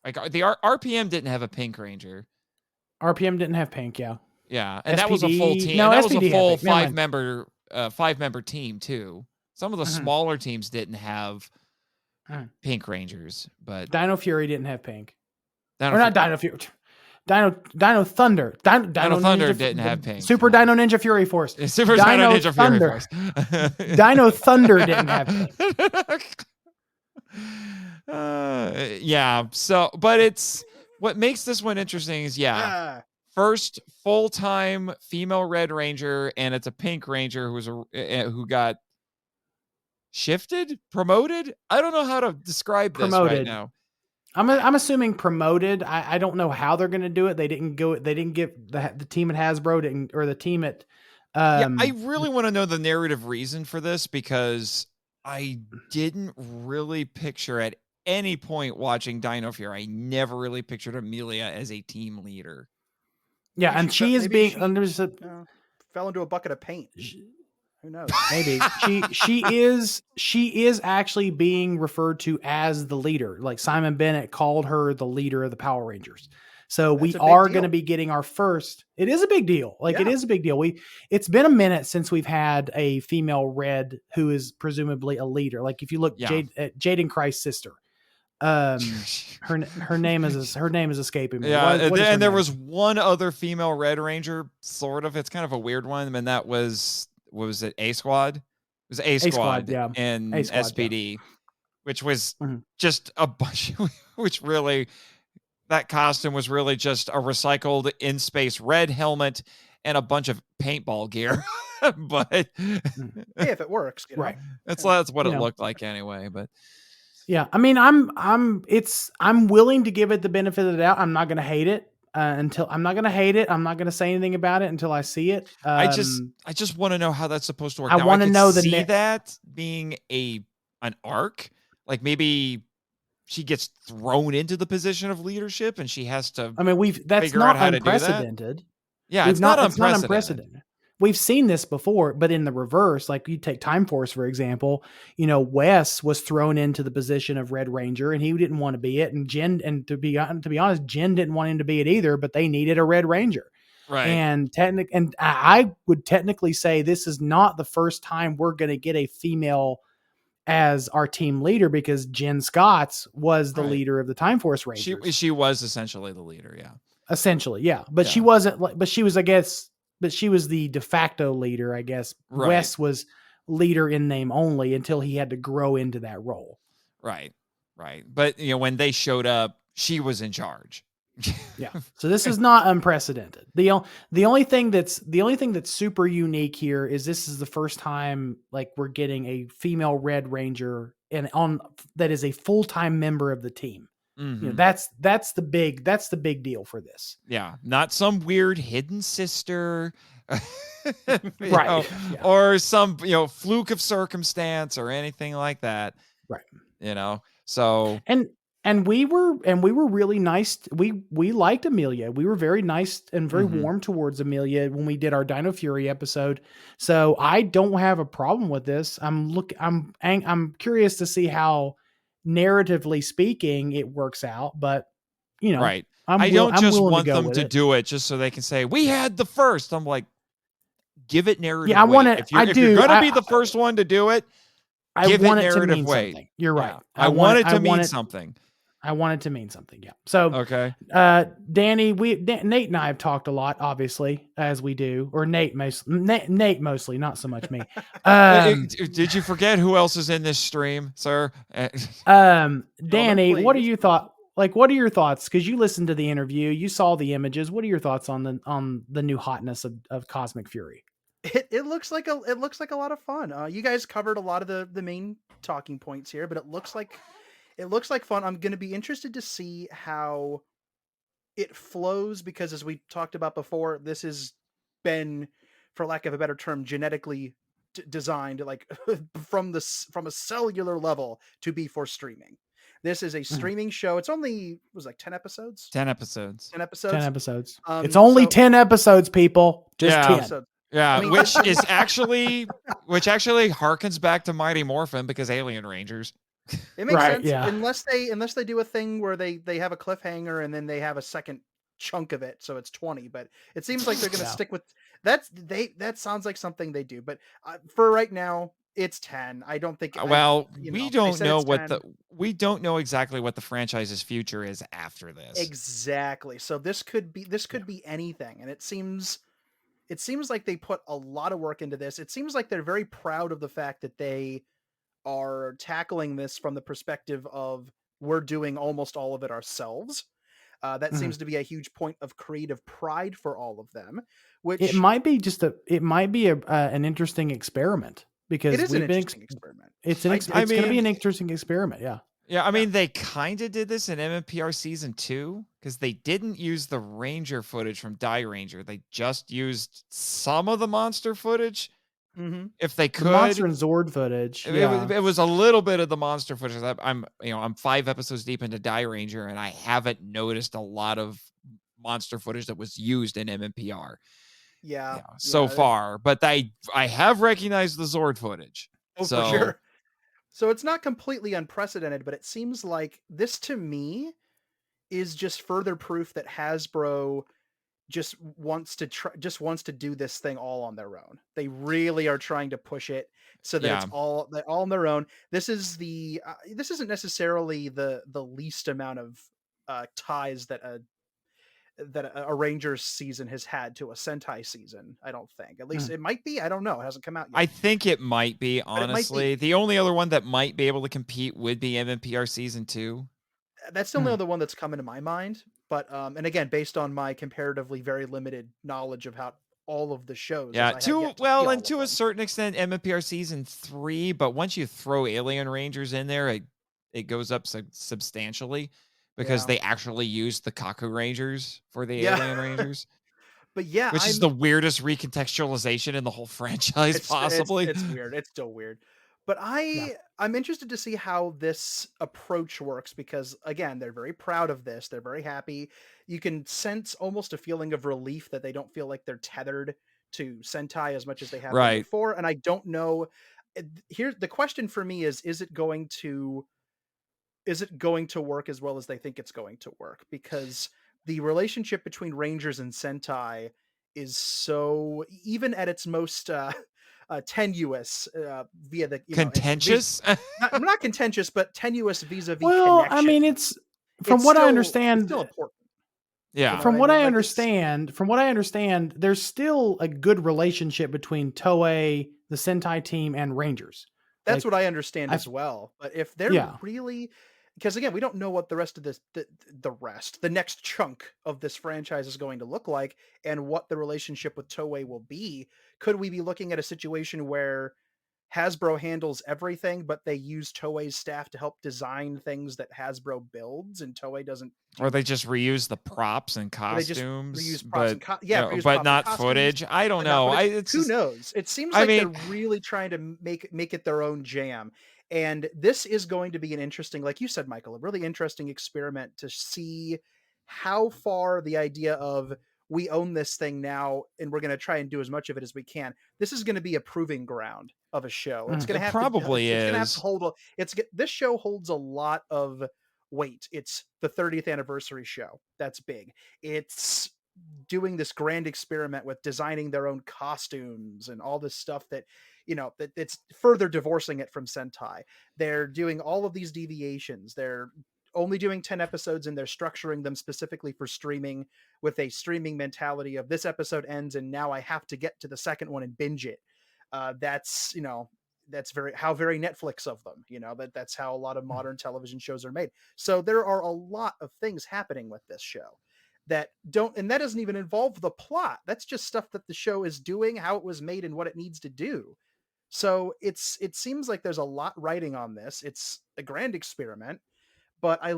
like the RPM didn't have a Pink Ranger. RPM didn't have Pink, yeah. Yeah, and SPD, that was a full team. No, and that SPD was a full had Pink. five-member team too. Some of the smaller teams didn't have Pink Rangers, but Dino Fury didn't have Pink. Dino Or not Dino Fury. Dino Thunder. Dino Thunder Ninja, didn't have Pink. Super Dino Ninja Fury Force. Super Dino Ninja Thunder. Fury Force. Dino Thunder didn't have Pink. Yeah. So, but it's what makes this one interesting is first full-time female Red Ranger, and it's a Pink Ranger who got promoted. I don't know how to describe this right now. I'm assuming promoted. I don't know how they're going to do it. They didn't get the team at Hasbro or the team at. I really want to know the narrative reason for this, because I didn't really picture at any point watching Dino Fury. I never really pictured Amelia as a team leader. Yeah, and she is being fell into a bucket of paint. Who knows? Maybe she is actually being referred to as the leader. Like Simon Bennett called her the leader of the Power Rangers. So we are going to be getting our first. It is a big deal. It is a big deal. It's been a minute since we've had a female Red who is presumably a leader. Like if you look at Jaden Christ's sister, her name is escaping me. Yeah, and there was one other female Red Ranger, sort of. It's kind of a weird one, and that was. What was it? A Squad? It was A Squad in SPD, which was just a bunch, which really, that costume was really just a recycled in space red helmet and a bunch of paintball gear. But hey, if it works, right. That's what it looked like anyway. But yeah, I mean, I'm willing to give it the benefit of the doubt. I'm not going to hate it. I'm not going to hate it. I'm not going to say anything about it until I see it. I just want to know how that's supposed to work. I want to know that being an arc, like maybe she gets thrown into the position of leadership and she has to. I mean, that's not unprecedented. Yeah, it's not unprecedented. We've seen this before, but in the reverse, like you take Time Force, for example, Wes was thrown into the position of Red Ranger and he didn't want to be it. And to be honest, Jen didn't want him to be it either, but they needed a Red Ranger. Right. And I would technically say this is not the first time we're going to get a female as our team leader, because Jen Scotts was the leader of the Time Force Rangers. She was essentially the leader. Yeah. Essentially. Yeah. But she wasn't but she was, I guess, but she was the de facto leader, I guess. Right. Wes was leader in name only until he had to grow into that role. Right. Right. But when they showed up, she was in charge. Yeah. So this is not unprecedented. The only thing that's super unique here is this is the first time like we're getting a female Red Ranger that is a full-time member of the team. Mm-hmm. That's the big deal for this. Yeah, not some weird hidden sister, right? Or some fluke of circumstance or anything like that. Right. So and we were really nice. We liked Amelia. We were very nice and very warm towards Amelia when we did our Dino Fury episode. So I don't have a problem with this. I'm curious to see how, narratively speaking, it works out, but right. I don't just want them to do it just so they can say we had the first. I'm like, give it narrative. Yeah, I want it. If you're going to be the first one to do it, give it narrative weight. Something. You're right. Yeah. I want it to mean something. I want it to mean something. Yeah. So, okay. Danny, Nate and I have talked a lot, obviously, as we do, or Nate mostly, not so much me. Did you forget who else is in this stream, sir? Danny, what are your thoughts? Like, what are your thoughts? Because you listened to the interview, you saw the images. What are your thoughts on the new hotness of Cosmic Fury? It looks like a lot of fun. You guys covered a lot of the main talking points here, but it looks like fun. I'm going to be interested to see how it flows, because as we talked about before, this has been, for lack of a better term, genetically designed, like from a cellular level to be for streaming. This is a streaming show. It's only 10 episodes. 10 episodes. 10 episodes. 10 episodes. It's only 10 episodes, people. Just 10. Yeah, I mean, which actually harkens back to Mighty Morphin because Alien Rangers. it makes Right, sense yeah. unless they do a thing where they have a cliffhanger and then they have a second chunk of it, so it's 20. But it seems like they're going to Yeah. stick with that sounds like something they do. But for right now, it's 10. I don't think. Well, They said it's 10. we don't know exactly what the franchise's future is after this. Exactly. So this could be anything, and it seems like they put a lot of work into this. It seems like they're very proud of the fact that they are tackling this from the perspective of we're doing almost all of it ourselves. That Mhm. seems to be a huge point of creative pride for all of them. Which It might be an interesting experiment because it is an we've been interesting experiment. it's I going dig to be it. an interesting experiment. Yeah. Yeah, I mean, they kind of did this in MMPR season 2 because they didn't use the Ranger footage from Die Ranger. They just used some of the monster footage Mhm. if they The could. Monster and Zord footage. Yeah. It was a little bit of the monster footage. I'm 5 episodes deep into Die Ranger, and I haven't noticed a lot of monster footage that was used in MMPR. Yeah. So far, but I have recognized the Zord footage. Oh, for sure. So it's not completely unprecedented, but it seems like this to me is just further proof that Hasbro just wants to do this thing all on their own. They really are trying to push it so that it's all on their own. This is this isn't necessarily the least amount of ties that a Rangers season has had to a Sentai season. I don't think. At least it might be. I don't know. It hasn't come out yet. I think it might be, honestly. Might be. The only other one that might be able to compete would be MMPR season 2. That's the only other one that's come into my mind. But and again, based on my comparatively very limited knowledge of how all of the shows. Yeah, to a certain extent, MMPR season 3. But once you throw Alien Rangers in there, it goes up substantially because they actually used the Kaku Rangers for the Alien Rangers. But yeah, which is the weirdest recontextualization in the whole franchise, possibly. It's weird. It's still weird. But I'm interested to see how this approach works because again, they're very proud of this. They're very happy. You can sense almost a feeling of relief that they don't feel like they're tethered to Sentai as much as they have been before. And I don't know. Here, the question for me is it going to work as well as they think it's going to work? Because the relationship between Rangers and Sentai is so, even at its most tenuous via the contentious. Not contentious, but tenuous vis-a-vis. Well, connection. I mean, it's what I understand. It's still important. Yeah. From what I understand, there's still a good relationship between Toei, the Sentai team, and Rangers. That's what I understand as well. But if they're really, because again, we don't know what the rest of the next chunk of this franchise is going to look like and what the relationship with Toei will be. Could we be looking at a situation where Hasbro handles everything, but they use Toei's staff to help design things that Hasbro builds and Toei doesn't? Or they just reuse the props and costumes, but not costumes, footage. I don't know. Who knows? It seems like they're really trying to make it their own jam. And this is going to be an interesting, like you said, Michael, a really interesting experiment to see how far the idea of we own this thing now and we're going to try and do as much of it as we can. This is going to be a proving ground of a show. It's going to have this show holds a lot of weight. It's the 30th anniversary show. That's big. It's doing this grand experiment with designing their own costumes and all this stuff that it's further divorcing it from Sentai. They're doing all of these deviations. They're only doing 10 episodes and they're structuring them specifically for streaming with a streaming mentality of this episode ends and now I have to get to the second one and binge it. That's very Netflix of them, that's how a lot of modern television shows are made. So there are a lot of things happening with this show that doesn't even involve the plot. That's just stuff that the show is doing, how it was made and what it needs to do. So it seems like there's a lot riding on this. It's a grand experiment, but I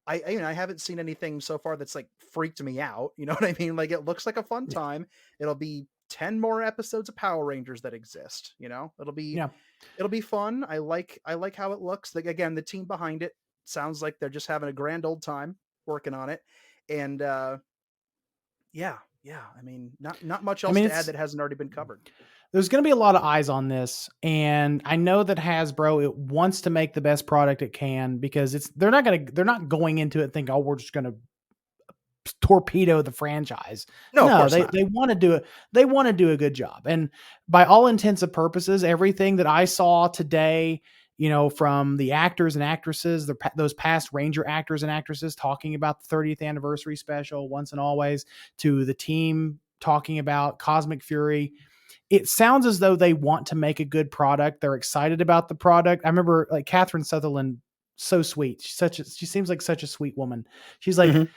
haven't seen anything so far that's like freaked me out. You know what I mean? Like it looks like a fun time. It'll be 10 more episodes of Power Rangers that exist. It'll be fun. I like how it looks. Like again, the team behind it sounds like they're just having a grand old time working on it. And Yeah, I mean, not much I else mean, to add that hasn't already been covered. there's going to be a lot of eyes on this, and I know that Hasbro, it wants to make the best product it can, because they're not going into it thinking, oh, we're just going to torpedo the franchise. No, of No, course not. they want to do it. They want to do a good job. And by all intents and purposes, everything that I saw today, from the actors and actresses, those past Ranger actors and actresses talking about the 30th anniversary special, Once and Always, to the team talking about Cosmic Fury, it sounds as though they want to make a good product. They're excited about the product. I remember, like, Catherine Sutherland, so sweet. She seems like such a sweet woman. She's like, Mhm.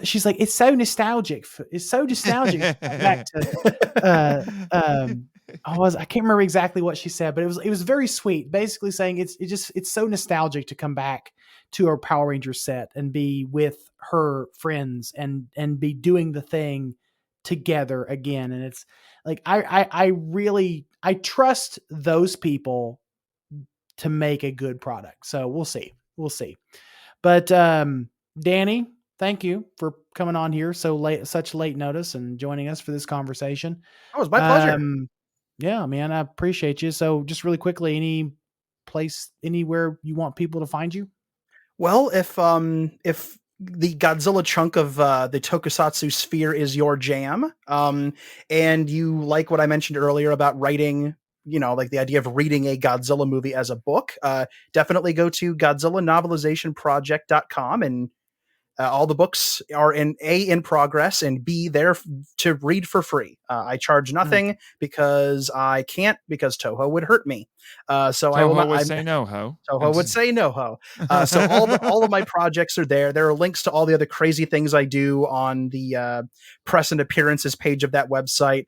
she's like, it's so nostalgic. It's so nostalgic back to, I can't remember exactly what she said, but it was very sweet. Basically saying it's so nostalgic to come back to our Power Rangers set and be with her friends and be doing the thing together again. And it's like, I really trust those people to make a good product. So we'll see. But Danny, thank you for coming on here such late notice and joining us for this conversation. Oh, it was my pleasure. Yeah, man, I appreciate you. So just really quickly, anywhere you want people to find you? Well, if the Godzilla chunk of the Tokusatsu sphere is your jam, and you like what I mentioned earlier about writing, like the idea of reading a Godzilla movie as a book, definitely go to GodzillaNovelizationProject.com, and all the books are in progress, and B, there to read for free. I charge nothing because I can't, because Toho would hurt me. So I will not. Would say no, ho. Toho would say no, ho. So all of my projects are there. There are links to all the other crazy things I do on the press and appearances page of that website.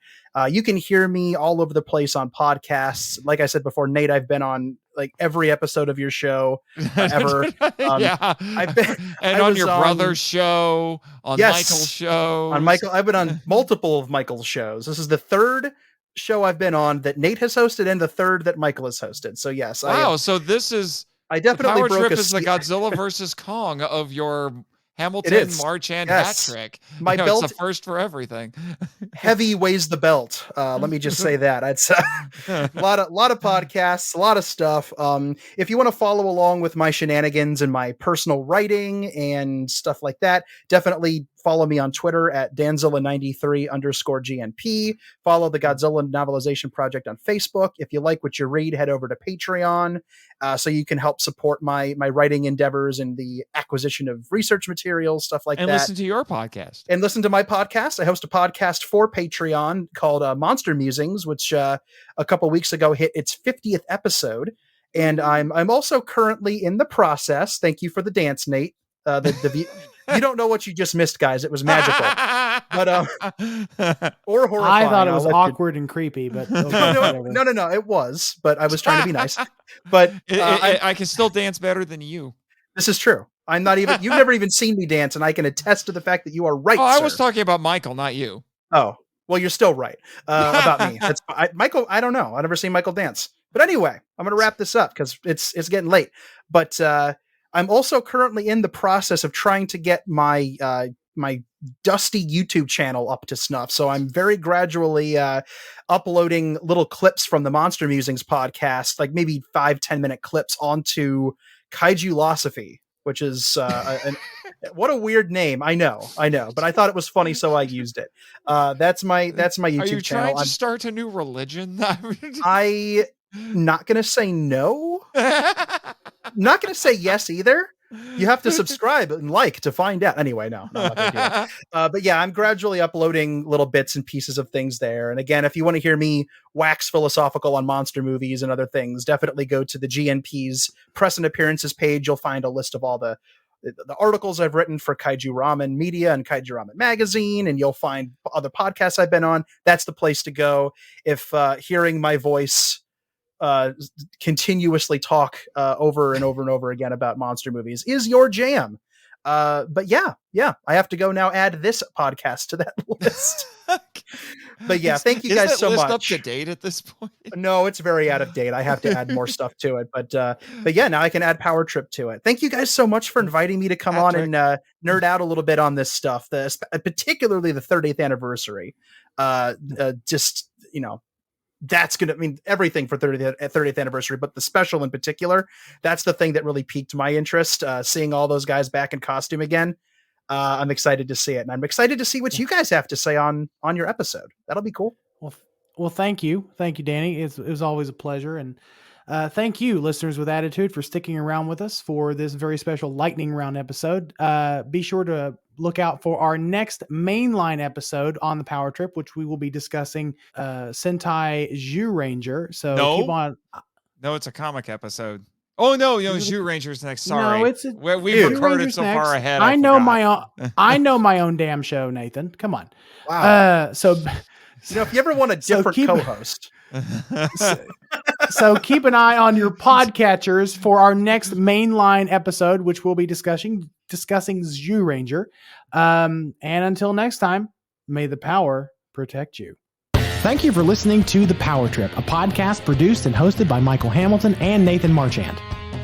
You can hear me all over the place on podcasts. Like I said before, Nate, I've been on like every episode of your show ever. Yeah, I've been, and on your brother's show, on Michael's show, I've been on multiple of Michael's shows. This is the third show I've been on that Nate has hosted, and the third that Michael has hosted. So yes, wow. So this is I definitely the Power broke Trip is the Godzilla versus Kong of your Hamilton March End hat trick. My belt, it's a first for everything. Heavy weighs the belt. Let me just say that. It's a lot of podcasts, a lot of stuff. If you want to follow along with my shenanigans and my personal writing and stuff like that, definitely follow me on Twitter at Danzilla93_GNP. Follow the Godzilla Novelization Project on Facebook. If you like what you read, head over to Patreon so you can help support my writing endeavors and the acquisition of research materials, stuff like that. And listen to your podcast. And listen to my podcast. I host a podcast for Patreon called Monster Musings, which a couple weeks ago hit its 50th episode. And I'm also currently in the process. Thank you for the dance, Nate. You don't know what you just missed, guys. It was magical. But or horrifying. I thought it was awkward and creepy, but okay, no, it was. But I was trying to be nice. But I can still dance better than you. This is true. I'm not even. You've never even seen me dance, and I can attest to the fact that you are right. Oh, I sir. was talking about Michael, not you. Oh, well, you're still right about me. That's Michael. I don't know. I've never seen Michael dance. But anyway, I'm going to wrap this up because it's getting late. But I'm also currently in the process of trying to get my my dusty YouTube channel up to snuff. So I'm very gradually uploading little clips from the Monster Musings podcast, like maybe 5-10 minute clips onto KAIJU, which is what a weird name. I know, but I thought it was funny, so I used it. That's my YouTube Are you channel. Trying to start a new religion? I'm not gonna say no. Not gonna say yes either. You have to subscribe and like to find out. Anyway, no, I'm not gonna do that. But yeah, I'm gradually uploading little bits and pieces of things there. And again, if you want to hear me wax philosophical on monster movies and other things, definitely go to the GNP's press and appearances page. You'll find a list of all the articles I've written for KAIJU Ramen Media and KAIJU Ramen Magazine, and you'll find other podcasts I've been on. That's the place to go. If hearing my voice continuously talk over and over and over again about monster movies is your jam. But yeah, I have to go now add this podcast to that list. But yeah, thank you guys so much. Up to date at this point? No, it's very out of date. I have to add more stuff to it, but yeah, now I can add Power Trip to it. Thank you guys so much for inviting me to come on and nerd out a little bit on this stuff, particularly the 30th anniversary. Just, you know, that's gonna everything for 30th anniversary, but the special in particular, that's the thing that really piqued my interest. Seeing all those guys back in costume again, I'm excited to see it, and I'm excited to see what you guys have to say on your episode. That'll be cool. Well, thank you, Danny. It was always a pleasure, and thank you, listeners with attitude, for sticking around with us for this very special lightning round episode. Be sure to look out for our next mainline episode on the Power Trip, which we will be discussing Sentai KAIJU Ranger. So keep on. No, it's a comic episode. Oh no, KAIJU Ranger's next. Sorry, no, we've recorded so far ahead. I know my own. I know my own damn show, Nathan. Come on. Wow. So. If you ever want a different co-host. So keep an eye on your podcatchers for our next mainline episode, which we'll be discussing KAIJU Ranger. And until next time, may the power protect you. Thank you for listening to The Power Trip, a podcast produced and hosted by Michael Hamilton and Nathan Marchand.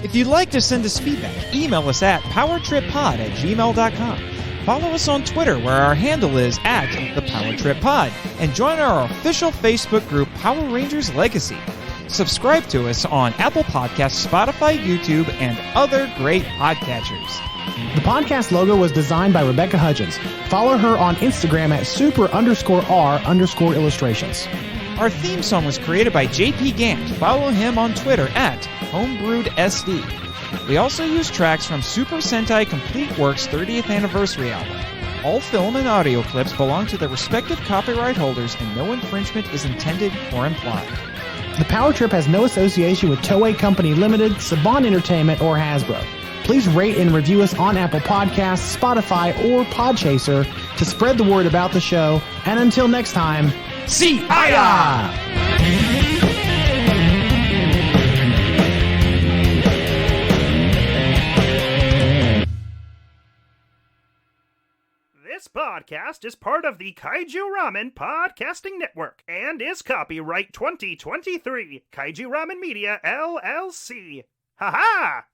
If you'd like to send us feedback, email us at powertrippod@gmail.com. Follow us on Twitter, where our handle is @ThePowerTripPod, and join our official Facebook group, Power Rangers Legacy. Subscribe to us on Apple Podcasts, Spotify, YouTube, and other great podcatchers. The podcast logo was designed by Rebecca Hudgens. Follow her on Instagram at super_R_illustrations. Our theme song was created by JP Gant. Follow him on Twitter at HomebrewedSD. We also use tracks from Super Sentai Complete Works 30th Anniversary album. All film and audio clips belong to their respective copyright holders, and no infringement is intended or implied. The Power Trip has no association with Toei Company Limited, Saban Entertainment, or Hasbro. Please rate and review us on Apple Podcasts, Spotify, or Podchaser to spread the word about the show. And until next time, see ya! This podcast is part of the KAIJU Ramen Podcasting Network and is copyright 2023 KAIJU Ramen Media, LLC. Ha ha!